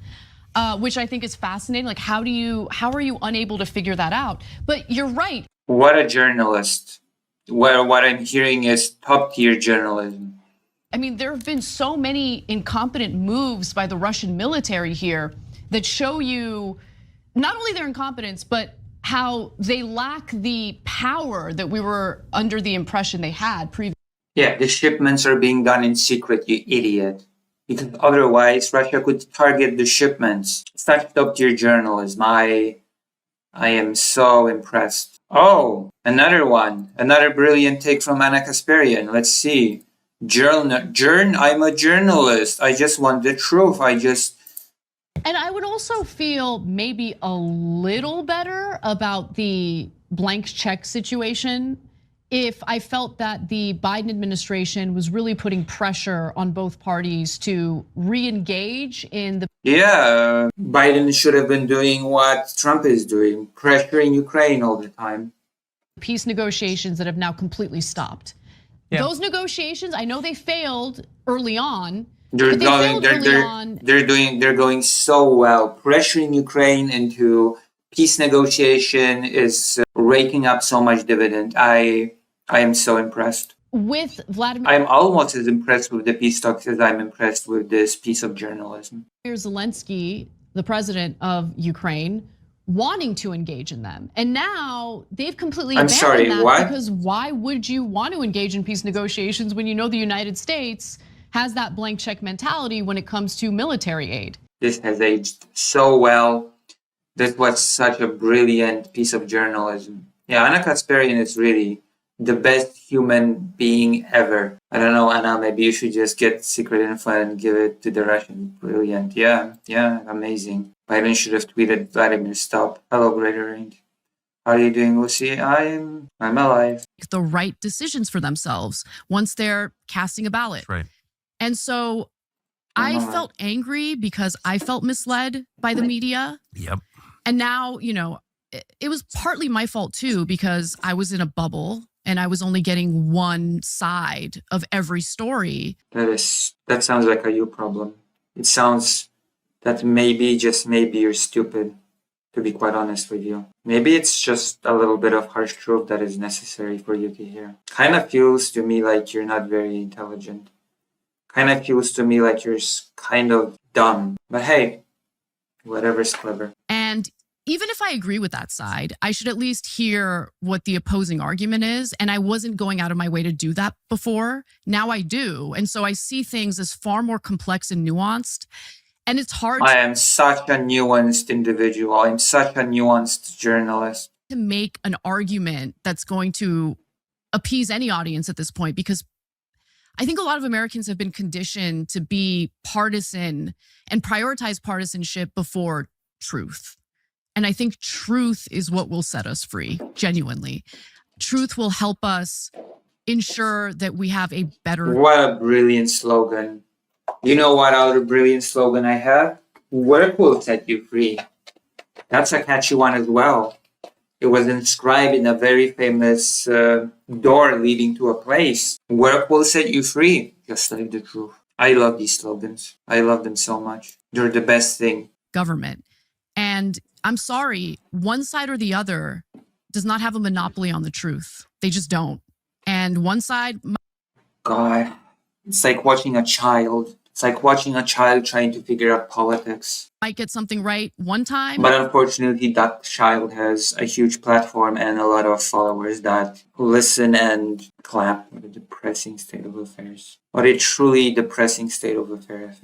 which I think is fascinating. Like, how are you unable to figure that out? But you're right.
What a journalist. What I'm hearing is top-tier journalism.
I mean, there have been so many incompetent moves by the Russian military here that show you not only their incompetence, but how they lack the power that we were under the impression they had previously.
Yeah, the shipments are being done in secret, you idiot. Because otherwise, Russia could target the shipments. Such top-tier journalism. I am so impressed. Oh, another one. Another brilliant take from Anna Kasparian. Let's see. I'm a journalist. I just want the truth.
And I would also feel maybe a little better about the blank check situation if I felt that the Biden administration was really putting pressure on both parties to re-engage in the.
Yeah, Biden should have been doing what Trump is doing, pressuring Ukraine all the time.
Peace negotiations that have now completely stopped. Yeah. Those negotiations, I know they failed early on. They're
going so well. Pressuring Ukraine into peace negotiation is raking up so much dividend. I am so impressed.
With Vladimir,
I'm almost as impressed with the peace talks as I'm impressed with this piece of journalism.
Zelensky, the president of Ukraine, wanting to engage in them. And now they've completely abandoned that.
What?
Because why would you want to engage in peace negotiations when you know the United States has that blank check mentality when it comes to military aid?
This has aged so well. This was such a brilliant piece of journalism. Yeah, Anna Kasparian is really the best human being ever. I don't know, Anna, maybe you should just get secret info and give it to the Russians. Brilliant. Yeah, amazing. Biden should have tweeted, Vladimir, stop. Hello, greater range. How are you doing, Lucy? I'm alive.
The right decisions for themselves once they're casting a ballot.
Right.
And so I felt angry because I felt misled by the media.
Yep.
And now, it was partly my fault too, because I was in a bubble and I was only getting one side of every story.
That sounds like a you problem. It sounds that just maybe you're stupid, to be quite honest with you. Maybe it's just a little bit of harsh truth that is necessary for you to hear. Kind of feels to me like you're not very intelligent. Kind of feels to me like you're kind of dumb. But hey, whatever's clever.
And even if I agree with that side, I should at least hear what the opposing argument is. And I wasn't going out of my way to do that before. Now I do. And so I see things as far more complex and nuanced. And it's hard.
I am such a nuanced individual. I'm such a nuanced journalist.
To make an argument that's going to appease any audience at this point, because I think a lot of Americans have been conditioned to be partisan and prioritize partisanship before truth. And I think truth is what will set us free, genuinely. Truth will help us ensure that we have a better.
What a brilliant slogan. You know what other brilliant slogan I have? Work will set you free. That's a catchy one as well. It was inscribed in a very famous door leading to a place. Work will set you free, just like the truth. I love these slogans. I love them so much. They're the best thing.
Government. And I'm sorry, one side or the other does not have a monopoly on the truth. They just don't. And one side...
God, it's like watching a child. It's like watching a child trying to figure out politics.
might get something right one time.
But unfortunately, that child has a huge platform and a lot of followers that listen and clap. What a depressing state of affairs. What a truly depressing state of affairs.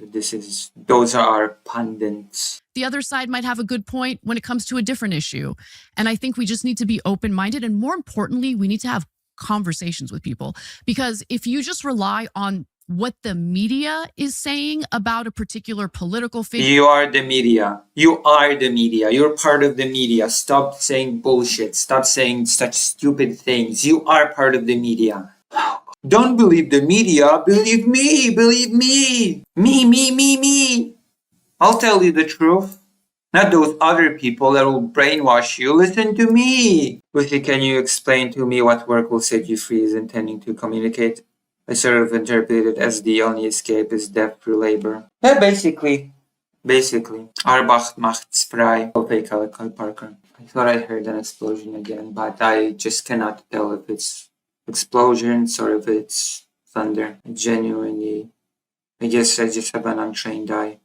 Those are our pundits.
The other side might have a good point when it comes to a different issue. And I think we just need to be open-minded. And more importantly, we need to have conversations with people. Because if you just rely on what the media is saying about a particular political figure.
You are the media. You are the media. You're part of the media. Stop saying bullshit. Stop saying such stupid things. You are part of the media. Don't believe the media. Believe me. Believe me. Me. I'll tell you the truth. Not those other people that will brainwash you. Listen to me. Lucy, can you explain to me what work will set you free is intending to communicate? I sort of interpret it as the only escape is death through labor. Yeah, basically. Arbeit macht's frei. Okay, Calico Parker. I thought I heard an explosion again, but I just cannot tell if it's explosions or if it's thunder. I guess I just have an untrained eye.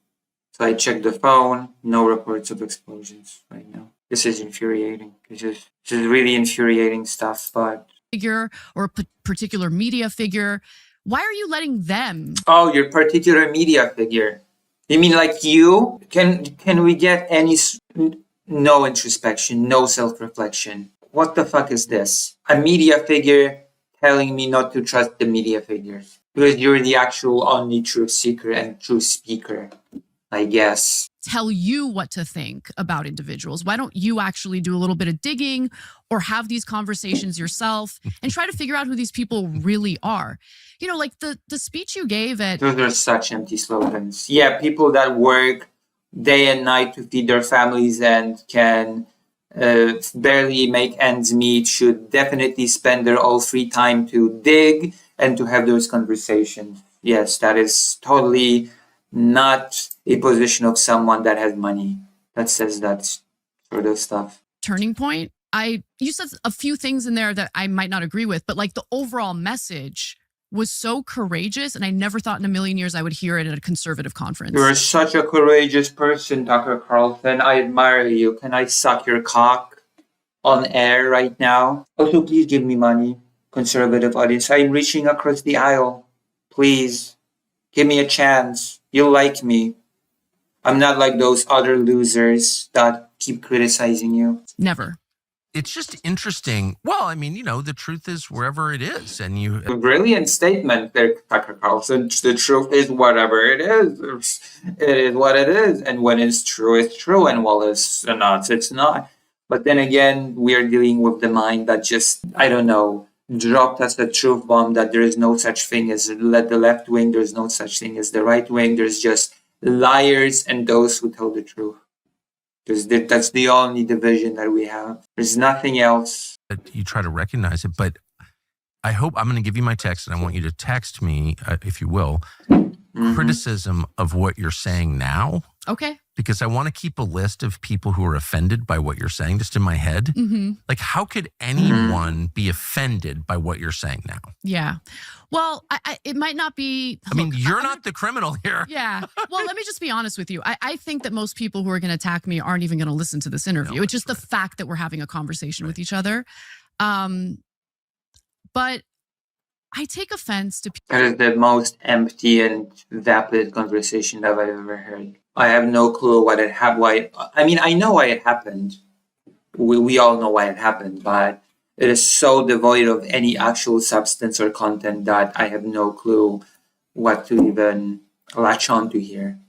So I checked the phone, no reports of explosions right now. This is infuriating. This is really infuriating stuff, but...
figure or a particular media figure, why are you letting them?
Oh, your particular media figure. You mean like you? Can we get any... No introspection, no self-reflection. What the fuck is this? A media figure telling me not to trust the media figures. Because you're the actual only truth seeker and truth speaker, I guess.
Tell you what to think about individuals. Why don't you actually do a little bit of digging or have these conversations yourself and try to figure out who these people really are? You know, like the speech you gave at...
Those are such empty slogans. Yeah, people that work day and night to feed their families and can barely make ends meet should definitely spend their all free time to dig and to have those conversations. Yes, that is totally not a position of someone that has money that says that sort of stuff.
Turning point. You said a few things in there that I might not agree with, but like the overall message was so courageous, and I never thought in a million years I would hear it at a conservative conference.
You're such a courageous person, Tucker Carlson. I admire you. Can I suck your cock on air right now? Also, please give me money, conservative audience. I'm reaching across the aisle. Please, give me a chance. You'll like me. I'm not like those other losers that keep criticizing you.
Never.
It's just interesting. Well, I mean, the truth is wherever it is. And
A brilliant statement there, Tucker Carlson. The truth is whatever it is. It is what it is. And when it's true, it's true. And while it's not, it's not. But then again, we are dealing with the mind that just, I don't know, dropped us a truth bomb that there is no such thing as the left wing. There's no such thing as the right wing. There's just liars and those who tell the truth. Because that's the only division that we have. There's nothing else.
You try to recognize it, but I hope I'm going to give you my text, and I want you to text me, if you will, criticism of what you're saying now.
Okay.
Because I want to keep a list of people who are offended by what you're saying just in my head.
Mm-hmm.
Like, how could anyone be offended by what you're saying now?
Yeah. Well, it might not be...
I mean, you're not the criminal here.
Yeah. Well, let me just be honest with you. I think that most people who are going to attack me aren't even going to listen to this interview.
No,
it's just the fact that we're having a conversation with each other. But I take offense to people.
That is the most empty and vapid conversation that I've ever heard. I have no clue what it happened. I mean, I know why it happened. We all know why it happened, but it is so devoid of any actual substance or content that I have no clue what to even latch on to here.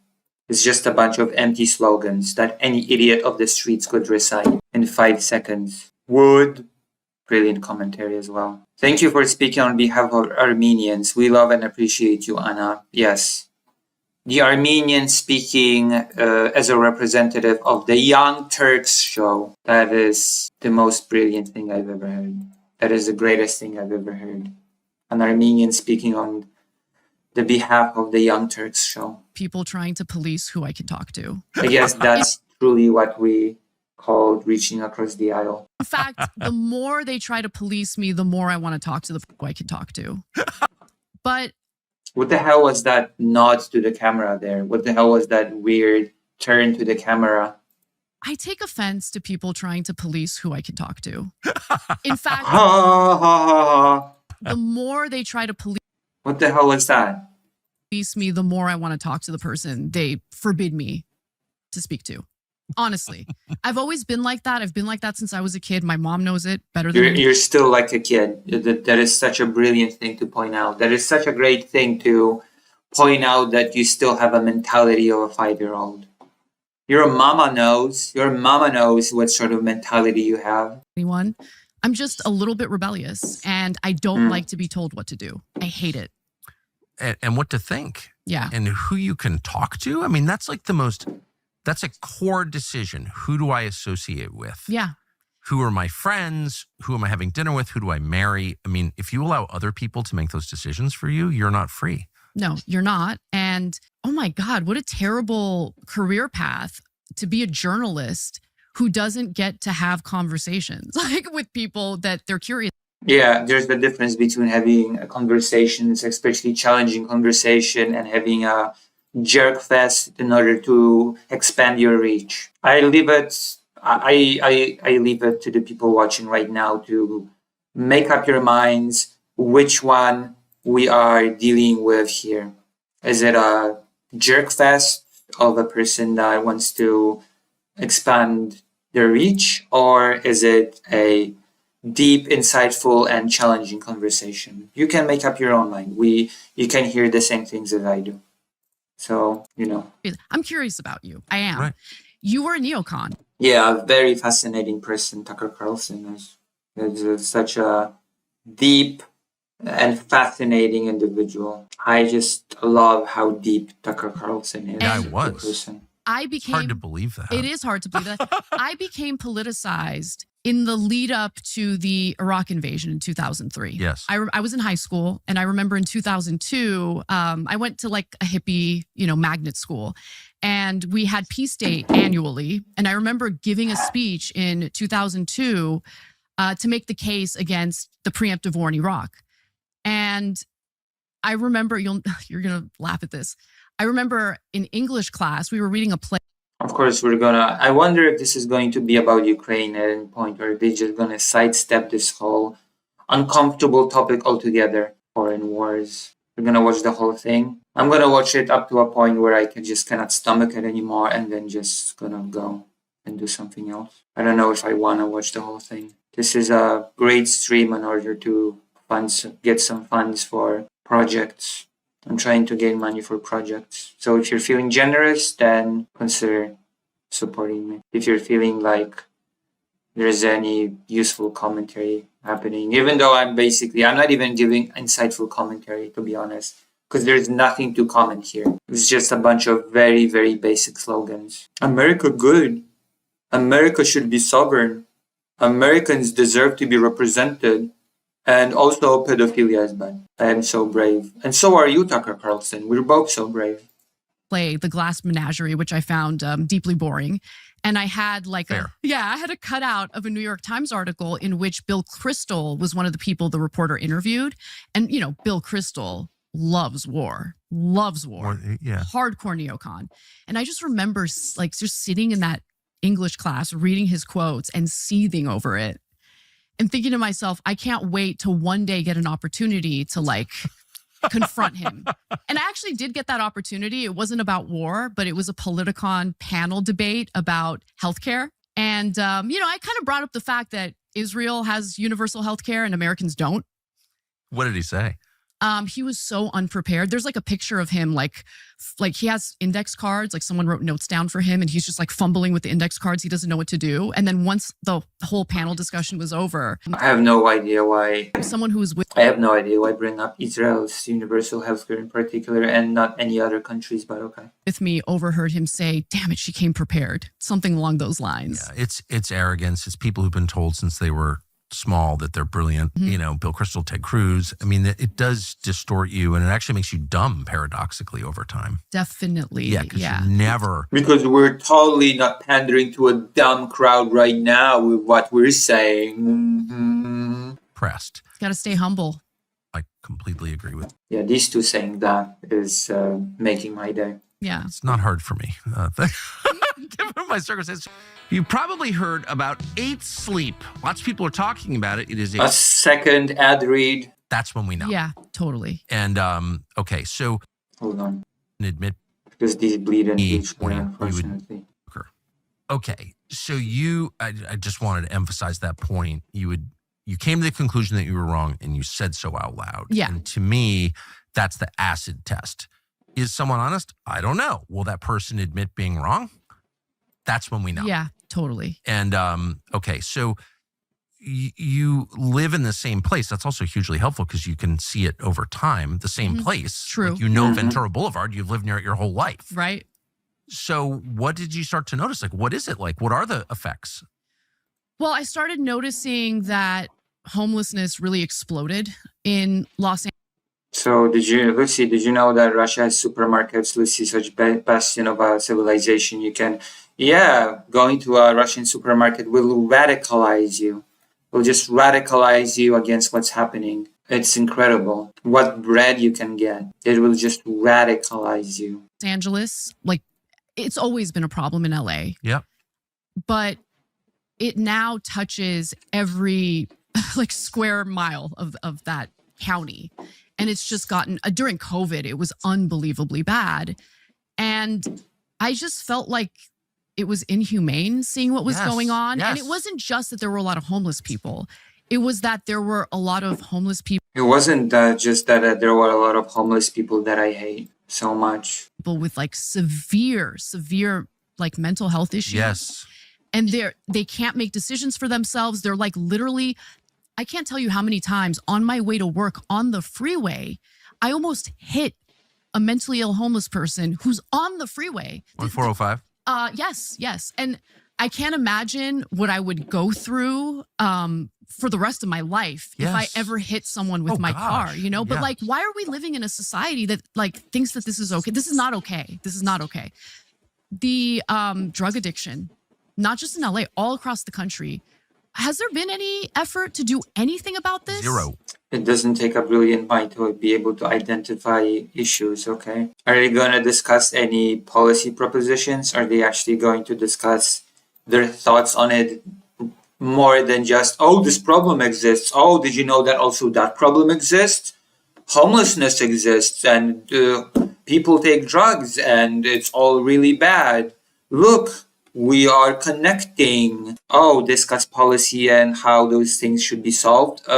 It's just a bunch of empty slogans that any idiot of the streets could recite in 5 seconds. Would. Brilliant commentary as well. Thank you for speaking on behalf of Armenians. We love and appreciate you, Anna. Yes. The Armenian speaking as a representative of the Young Turks show. That is the most brilliant thing I've ever heard. That is the greatest thing I've ever heard. An Armenian speaking on the behalf of the Young Turks show.
People trying to police who I can talk to.
I guess that's truly what we called reaching across the aisle.
In fact, the more they try to police me, the more I want to talk to the people I can talk to. But
what the hell was that nod to the camera there? What the hell was that weird turn to the camera?
I take offense to people trying to police who I can talk to. In fact, the more they try to police
what the hell was that?
Me, the more I want to talk to the person they forbid me to speak to. Honestly, I've always been like that. I've been like that since I was a kid. My mom knows it better than
You're still like a kid. That is such a brilliant thing to point out. That is such a great thing to point out, that you still have a mentality of a 5-year-old. Your mama knows what sort of mentality you have.
anyone. I'm just a little bit rebellious, and I don't like to be told what to do. I hate it.
And what to think.
Yeah.
And who you can talk to. I mean, that's like that's a core decision. Who do I associate with?
Yeah.
Who are my friends? Who am I having dinner with? Who do I marry? I mean, if you allow other people to make those decisions for you, you're not free.
No, you're not. And oh my God, what a terrible career path to be a journalist who doesn't get to have conversations like with people that they're curious.
Yeah, there's the difference between having a conversations, especially challenging conversation, and having a jerk fest in order to expand your reach. I leave it to the people watching right now to make up your minds which one we are dealing with here. Is it a jerk fest of a person that wants to expand their reach, or is it a deep, insightful, and challenging conversation? You can make up your own mind. You can hear the same things as I do. So,
I'm curious about you. I am.
Right.
You were a neocon.
Yeah, a very fascinating person, Tucker Carlson is such a deep and fascinating individual. I just love how deep Tucker Carlson is.
Yeah, I
as a
was.
person.
It's hard to believe that.
It is hard to believe that. I became politicized in the lead up to the Iraq invasion in 2003.
Yes.
I was in high school, and I remember in 2002, I went to like a hippie, magnet school, and we had Peace Day annually. And I remember giving a speech in 2002 to make the case against the preemptive war in Iraq. And I remember, you're going to laugh at this. I remember in English class, we were reading a play.
Of course, I wonder if this is going to be about Ukraine at any point, or they're just going to sidestep this whole uncomfortable topic altogether. Foreign wars. We're going to watch the whole thing. I'm going to watch it up to a point where I just cannot stomach it anymore, and then just going to go and do something else. I don't know if I want to watch the whole thing. This is a great stream in order to get some funds for projects. I'm trying to gain money for projects. So if you're feeling generous, then consider supporting me. If you're feeling like there's any useful commentary happening, even though I'm not even giving insightful commentary, to be honest, because there's nothing to comment here. It's just a bunch of very, very basic slogans. America good. America should be sovereign. Americans deserve to be represented. And also, pedophilia is bad. I am so brave. And so are you, Tucker Carlson. We're both so brave.
Play The Glass Menagerie, which I found deeply boring. And I had I had a cutout of a New York Times article in which Bill Kristol was one of the people the reporter interviewed. And, Bill Kristol loves war.
Yeah.
Hardcore neocon. And I just remember just sitting in that English class, reading his quotes and seething over it. And thinking to myself, I can't wait to one day get an opportunity to confront him. And I actually did get that opportunity. It wasn't about war, but it was a Politicon panel debate about healthcare. And, I kind of brought up the fact that Israel has universal healthcare and Americans don't.
What did he say?
He was so unprepared. There's a picture of him, like he has index cards, someone wrote notes down for him, and he's just fumbling with the index cards. He doesn't know what to do. And then once the whole panel discussion was over,
I have no idea why.
Someone who was with
I have no idea why bring up Israel's universal healthcare in particular, and not any other countries, but okay.
With me overheard him say, "Damn it, she came prepared." Something along those lines.
Yeah, it's arrogance. It's people who've been told since they were small, that they're brilliant. You know, Bill Kristol, Ted Cruz. I mean, it does distort you, and it actually makes you dumb paradoxically over time.
Definitely.
Yeah, because you never.
Because we're totally not pandering to a dumb crowd right now with what we're saying.
Pressed.
Got to stay humble.
I completely agree with.
Yeah, these two saying that is making my day.
Yeah.
It's not hard for me. Given my circumstances. You probably heard about 8 sleep. Lots of people are talking about it. It is
A second ad read.
That's when we know.
Yeah, totally.
And okay, so
Hold on.
admit
Because these bleed in each
when
way,
you would
unfortunately.
okay, so I just wanted to emphasize that point. You came to the conclusion that you were wrong, and you said so out loud.
Yeah.
And to me, that's the acid test. Is someone honest? I don't know. Will that person admit being wrong? That's when we know.
Yeah, totally.
And okay, so you live in the same place. That's also hugely helpful because you can see it over time. The same place.
True.
Like, you know Ventura Boulevard. You've lived near it your whole life.
Right.
So what did you start to notice? Like, what is it like? What are the effects?
Well, I started noticing that homelessness really exploded in Los Angeles.
So did you know that Russia has supermarkets, Lucy, such bastion of a civilization? You can, going to a Russian supermarket will radicalize you. Will just radicalize you against what's happening. It's incredible what bread you can get. It will just radicalize you.
Los Angeles, like, it's always been a problem in LA.
Yep.
But it now touches every like square mile of that county. And it's just gotten, during COVID, it was unbelievably bad. And I just felt like it was inhumane seeing what was going on.
Yes.
And it wasn't just that there were a lot of homeless people. It was that there were a lot of homeless people.
It wasn't just that there were a lot of homeless people that I hate so much.
People with like severe like mental health issues.
Yes.
And they can't make decisions for themselves. They're like literally, I can't tell you how many times on my way to work on the freeway, I almost hit a mentally ill homeless person who's on the freeway.
On 405?
Yes. And I can't imagine what I would go through for the rest of my life if I ever hit someone with my car, you know? But like, why are we living in a society that like thinks that this is okay? This is not okay. This is not okay. The drug addiction, not just in LA, all across the country. Has there been any effort to do anything about this?
Zero.
It doesn't take a brilliant mind to be able to identify issues, okay? Are they going to discuss any policy propositions? Are they actually going to discuss their thoughts on it more than just, oh, this problem exists. Oh, did you know that also that problem exists? Homelessness exists and people take drugs and it's all really bad. Look, we are connecting. Oh, discuss policy and how those things should be solved. We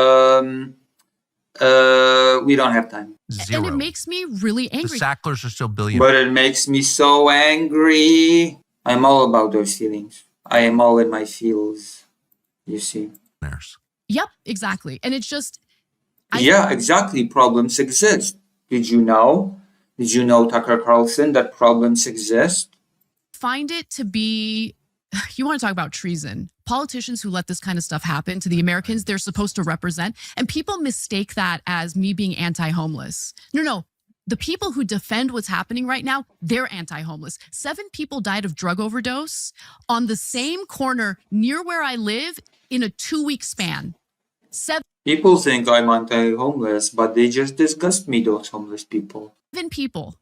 don't have time.
Zero.
And it makes me really
The
angry.
Sacklers are still billionaires.
But it makes me so angry. I'm all about those feelings. I am all in my feels, you see.
Yep, exactly. And it's just,
Yeah, exactly. Problems exist. Did you know? Did you know, Tucker Carlson, that problems exist?
find it to be, you want to talk about treason. Politicians who let this kind of stuff happen to the Americans they're supposed to represent, and people mistake that as me being anti-homeless. No. The people who defend what's happening right now, they're anti-homeless. 7 people died of drug overdose on the same corner near where I live in a 2-week span. 7
People think I'm anti-homeless, but they just disgust me, those homeless people.
people,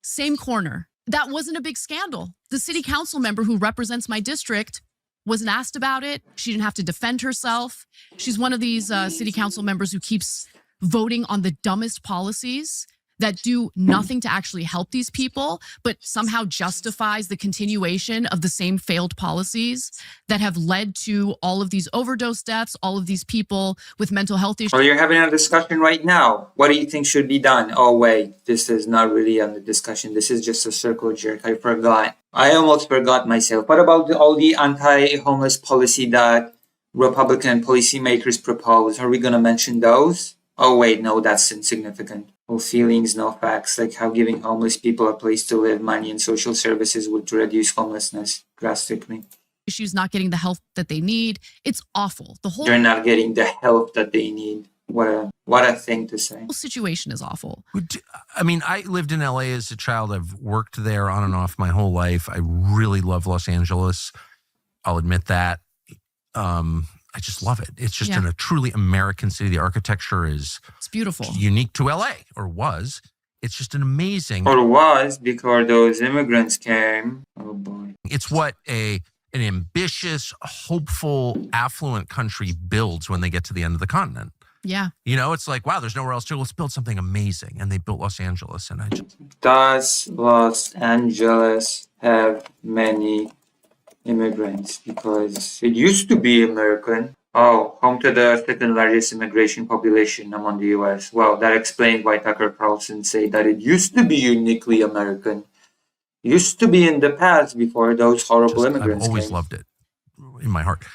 same corner. That wasn't a big scandal. The city council member who represents my district wasn't asked about it. She didn't have to defend herself. She's one of these city council members who keeps voting on the dumbest policies that do nothing to actually help these people, but somehow justifies the continuation of the same failed policies that have led to all of these overdose deaths, all of these people with mental health issues.
Oh, you're having a discussion right now. What do you think should be done? Oh, wait, this is not really on the discussion. This is just a circle jerk. I forgot. I almost forgot myself. What about all the anti-homeless policy that Republican policymakers propose? Are we going to mention those? Oh, wait, no, that's insignificant. No feelings, no facts, like how giving homeless people a place to live, money, and social services would reduce homelessness drastically.
issues, not getting the help that they need. It's awful. The whole
They're not getting the help that they need. What a thing to say.
situation is awful.
I mean, I lived in LA as a child. I've worked there on and off my whole life. I really love Los Angeles. I'll admit that. I just love it. It's just in a truly American city. The architecture is
beautiful,
unique to LA, or was. It's just an amazing.
Or was, because those immigrants came. Oh boy.
It's what an ambitious, hopeful, affluent country builds when they get to the end of the continent.
Yeah.
You know, it's like, wow, there's nowhere else to go. Let's build something amazing. And they built Los Angeles. And
Does Los Angeles have many immigrants? Because it used to be American. Oh, home to the second largest immigration population among the US. Well, that explains why Tucker Carlson said that it used to be uniquely American. Used to be in the past before those horrible immigrants
I've always
came.
loved it in my heart.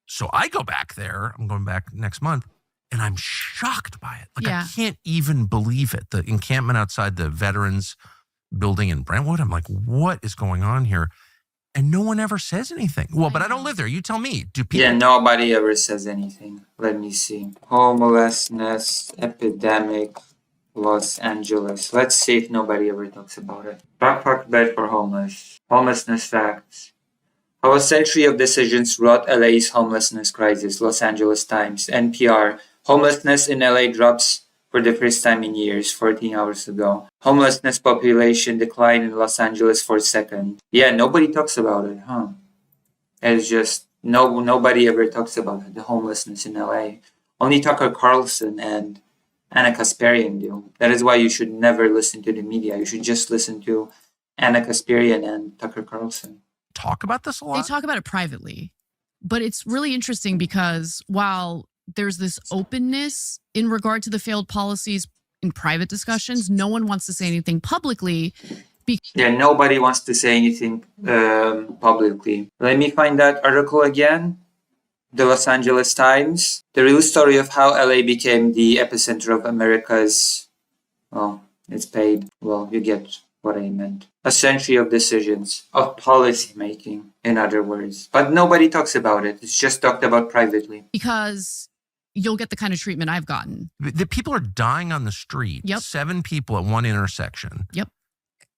So I go back there. I'm going back next month. And I'm shocked by it. Like, I can't even believe it. The encampment outside the Veterans Building in Brentwood. I'm like, what is going on here? And no one ever says anything. Well, but I don't live there. You tell me. Do people?
Yeah, nobody ever says anything. Let me see. Homelessness epidemic, Los Angeles. Let's see if nobody ever talks about it. Backpack bed for homeless. Homelessness facts. How a century of decisions wrought LA's homelessness crisis. Los Angeles Times. NPR. Homelessness in LA drops for the first time in years, 14 hours ago. Homelessness population decline in Los Angeles for second. Yeah, nobody talks about it, huh? It's just, nobody ever talks about it, the homelessness in LA. Only Tucker Carlson and Anna Kasparian do. That is why you should never listen to the media. You should just listen to Anna Kasparian and Tucker Carlson.
Talk about this a lot?
They talk about it privately. But it's really interesting because while there's this openness in regard to the failed policies in private discussions, no one wants to say anything publicly.
Yeah, nobody wants to say anything publicly. Let me find that article again. The Los Angeles Times. The real story of how LA became the epicenter of America's... Well, it's paid. Well, you get what I meant. A century of decisions, of policy making, in other words. But nobody talks about it. It's just talked about privately.
Because you'll get the kind of treatment I've gotten.
The people are dying on the street.
Yep.
7 people at one intersection.
Yep.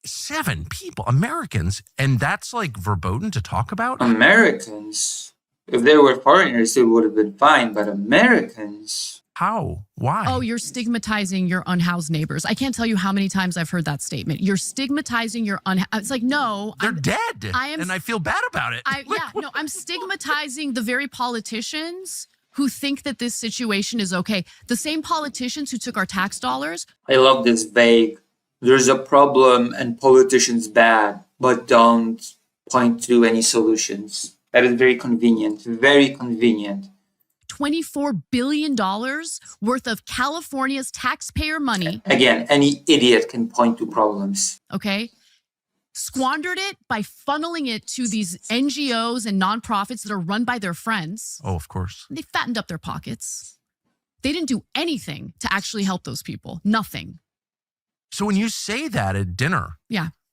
7 people, Americans. And that's like verboten to talk about?
Americans? If they were foreigners, it would have been fine. But Americans...
How? Why?
Oh, you're stigmatizing your unhoused neighbors. I can't tell you how many times I've heard that statement. You're stigmatizing your It's like, no.
They're dead. And I feel bad about it.
I'm stigmatizing the very politicians who think that this situation is okay. The same politicians who took our tax dollars.
I love this vague. There's a problem and politicians bad, but don't point to any solutions. That is very convenient. Very convenient.
$24 billion worth of California's taxpayer money.
Again, any idiot can point to problems.
Okay. Squandered it by funneling it to these NGOs and nonprofits that are run by their friends.
Oh, of course.
They fattened up their pockets. They didn't do anything to actually help those people. Nothing.
So when you say that at dinner,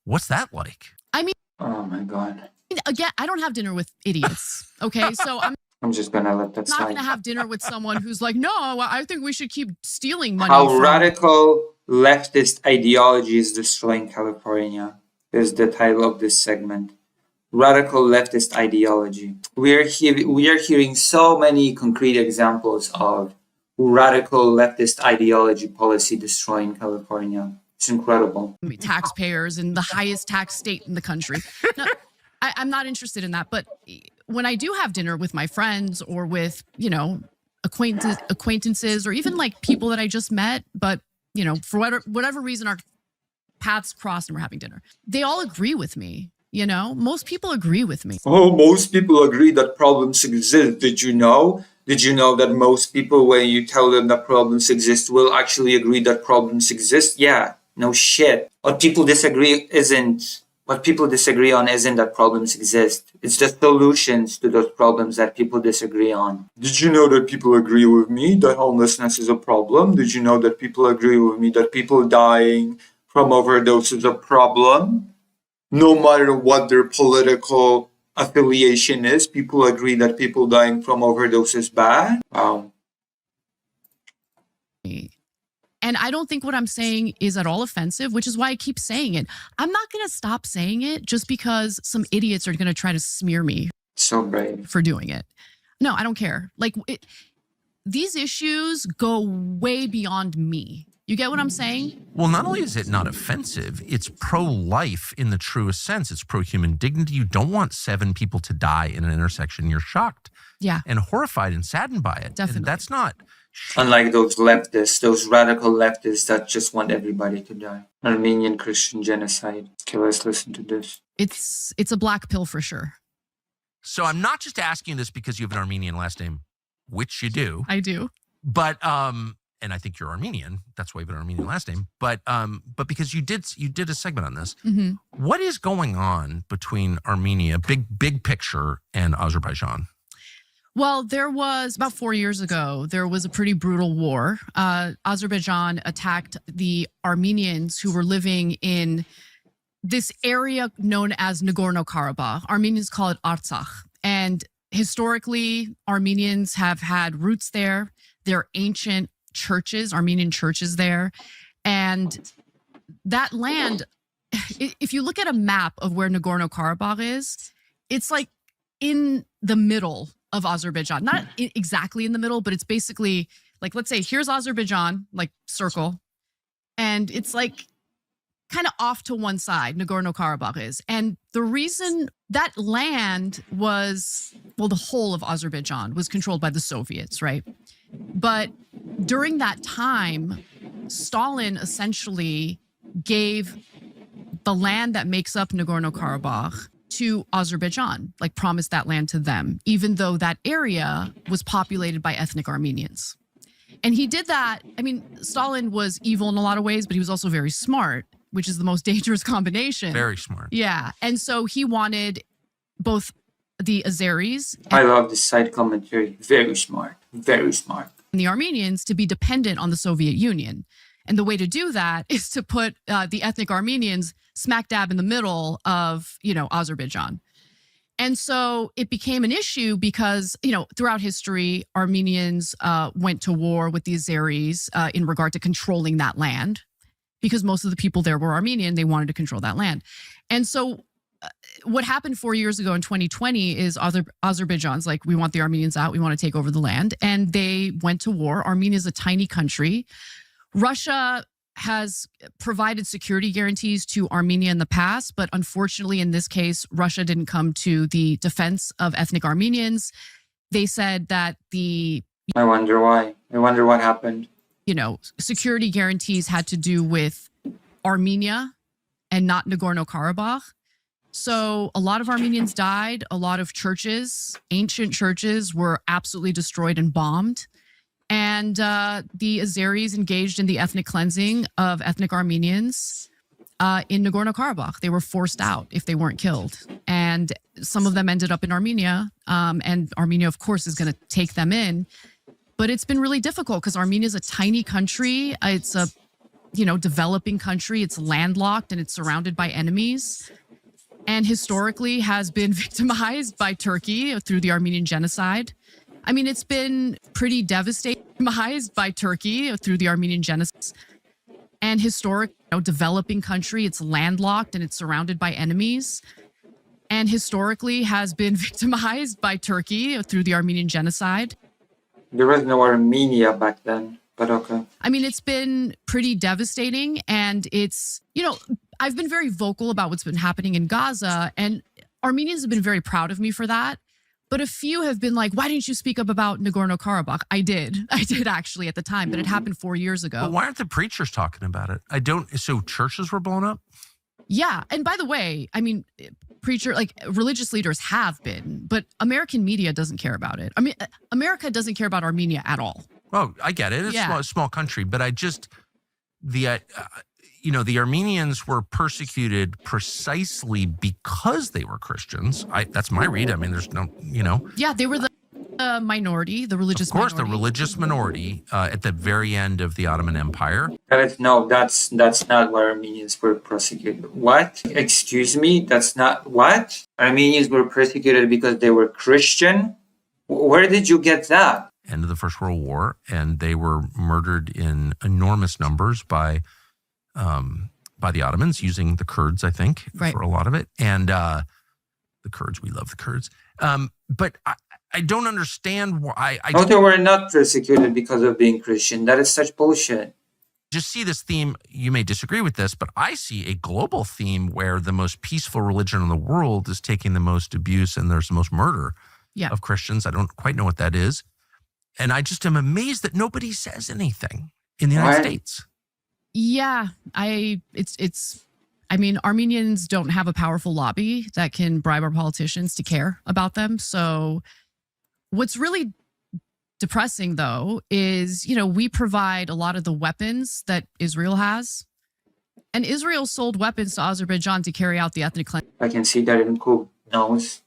what's that like?
I mean,
oh my God.
Again, I don't have dinner with idiots. Okay. So
I'm just going to let that
not
slide.
going to have dinner with someone who's like, no, I think we should keep stealing money.
How radical leftist ideology is destroying California is the title of this segment. Radical leftist ideology. We are hearing so many concrete examples of radical leftist ideology policy destroying California. It's incredible.
Taxpayers in the highest tax state in the country. No, I'm not interested in that. But when I do have dinner with my friends or with, acquaintances or even like people that I just met, but, for whatever reason, our paths crossed and we're having dinner, they all agree with me. Most people agree with me.
Oh, most people agree that problems exist. Did you know? Did you know that most people, when you tell them that problems exist, will actually agree that problems exist? Yeah, no shit. What people disagree on isn't that problems exist. It's the solutions to those problems that people disagree on. Did you know that people agree with me that homelessness is a problem? Did you know that people agree with me that people dying from overdose is a problem? No matter what their political affiliation is. People agree that people dying from overdose is bad. Wow.
And I don't think what I'm saying is at all offensive, which is why I keep saying it. I'm not going to stop saying it just because some idiots are going to try to smear me
So brave.
for doing it. No, I don't care. Like, these issues go way beyond me. You get what I'm saying?
Well, not only is it not offensive, it's pro-life in the truest sense. It's pro-human dignity. You don't want 7 people to die in an intersection. You're shocked and horrified and saddened by it.
Definitely.
And that's not...
Unlike those leftists, those radical leftists that just want everybody to die. Armenian Christian genocide. Okay, let's listen to this.
It's a black pill for sure.
So I'm not just asking this because you have an Armenian last name, which you do.
I do.
But and I think you're Armenian. That's why you have an Armenian last name. But because you did a segment on this.
Mm-hmm.
What is going on between Armenia, big picture, and Azerbaijan?
Well, there was about 4 years ago, there was a pretty brutal war. Azerbaijan attacked the Armenians who were living in this area known as Nagorno-Karabakh. Armenians call it Artsakh. And historically, Armenians have had roots there. There are ancient churches, Armenian churches there. And that land, if you look at a map of where Nagorno-Karabakh is, it's like in the middle of Azerbaijan. Not exactly in the middle, but it's basically like, let's say here's Azerbaijan, like circle. And it's like kind of off to one side, Nagorno-Karabakh is. And the reason that land was, well, the whole of Azerbaijan was controlled by the Soviets, right? But during that time, Stalin essentially gave the land that makes up Nagorno-Karabakh to Azerbaijan, like promised that land to them, even though that area was populated by ethnic Armenians. And he did that. I mean, Stalin was evil in a lot of ways, but he was also very smart, which is the most dangerous combination.
Very smart.
Yeah. And so he wanted both the Azeris
I love this side commentary. Very smart. Very smart.
and the Armenians to be dependent on the Soviet Union. And the way to do that is to put the ethnic Armenians smack dab in the middle of, Azerbaijan. And so it became an issue because, throughout history, Armenians went to war with the Azeris in regard to controlling that land because most of the people there were Armenian. They wanted to control that land. And so what happened 4 years ago in 2020 is Azerbaijan's like, we want the Armenians out. We want to take over the land. And they went to war. Armenia is a tiny country. Russia has provided security guarantees to Armenia in the past, but unfortunately, in this case, Russia didn't come to the defense of ethnic Armenians. They said that
I wonder why. I wonder what happened.
security guarantees had to do with Armenia and not Nagorno-Karabakh. So a lot of Armenians died. A lot of churches, ancient churches, were absolutely destroyed and bombed. And the Azeris engaged in the ethnic cleansing of ethnic Armenians in Nagorno-Karabakh. They were forced out if they weren't killed. And some of them ended up in Armenia. And Armenia, of course, is going to take them in. But it's been really difficult because Armenia is a tiny country. It's a, developing country. It's landlocked and it's surrounded by enemies. And historically has been victimized by Turkey through the Armenian genocide. I mean, it's been pretty devastating by Turkey through the Armenian genocide. And historic, developing country, it's landlocked and it's surrounded by enemies. And historically has been victimized by Turkey through the Armenian genocide.
There was no Armenia back then, but okay.
I mean, it's been pretty devastating. And it's, I've been very vocal about what's been happening in Gaza. And Armenians have been very proud of me for that. But a few have been like, why didn't you speak up about Nagorno-Karabakh? I did actually at the time, but it happened 4 years ago.
But why aren't the preachers talking about it? So churches were blown up?
Yeah. And by the way, I mean, religious leaders have been, but American media doesn't care about it. I mean, America doesn't care about Armenia at all.
Oh, I get it. It's a small country, but the Armenians were persecuted precisely because they were Christians. That's my read. I mean, there's no.
Yeah, they were the The minority, the religious
Of course,
minority.
the religious minority at the very end of the Ottoman Empire.
No, that's not where Armenians were persecuted. What? Excuse me? That's not what? Armenians were persecuted because they were Christian? Where did you get that?
End of the First World War, and they were murdered in enormous numbers by the Ottomans, using the Kurds, I think,
Right.
for a lot of it. And the Kurds, we love the Kurds. But I don't understand why.
They were not persecuted because of being Christian. That is such bullshit.
Just see this theme. You may disagree with this, but I see a global theme where the most peaceful religion in the world is taking the most abuse and there's the most murder of Christians. I don't quite know what that is. And I just am amazed that nobody says anything in the United States.
Yeah, I mean, Armenians don't have a powerful lobby that can bribe our politicians to care about them. So what's really depressing, though, is, we provide a lot of the weapons that Israel has. And Israel sold weapons to Azerbaijan to carry out the ethnic
I can see that Imkub knows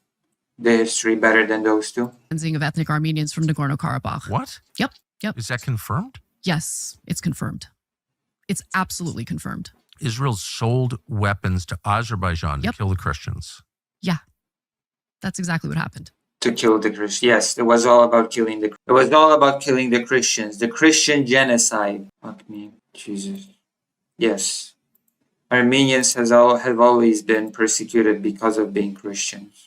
the history better than those two.
cleansing of ethnic Armenians from Nagorno-Karabakh.
What?
Yep.
Is that confirmed?
Yes, it's confirmed. It's absolutely confirmed.
Israel sold weapons to Azerbaijan to kill the Christians.
Yeah, that's exactly what happened.
To kill the Christians. Yes, it was all about killing the Christians. The Christian genocide. Fuck me. Jesus. Yes. Armenians have always been persecuted because of being Christians.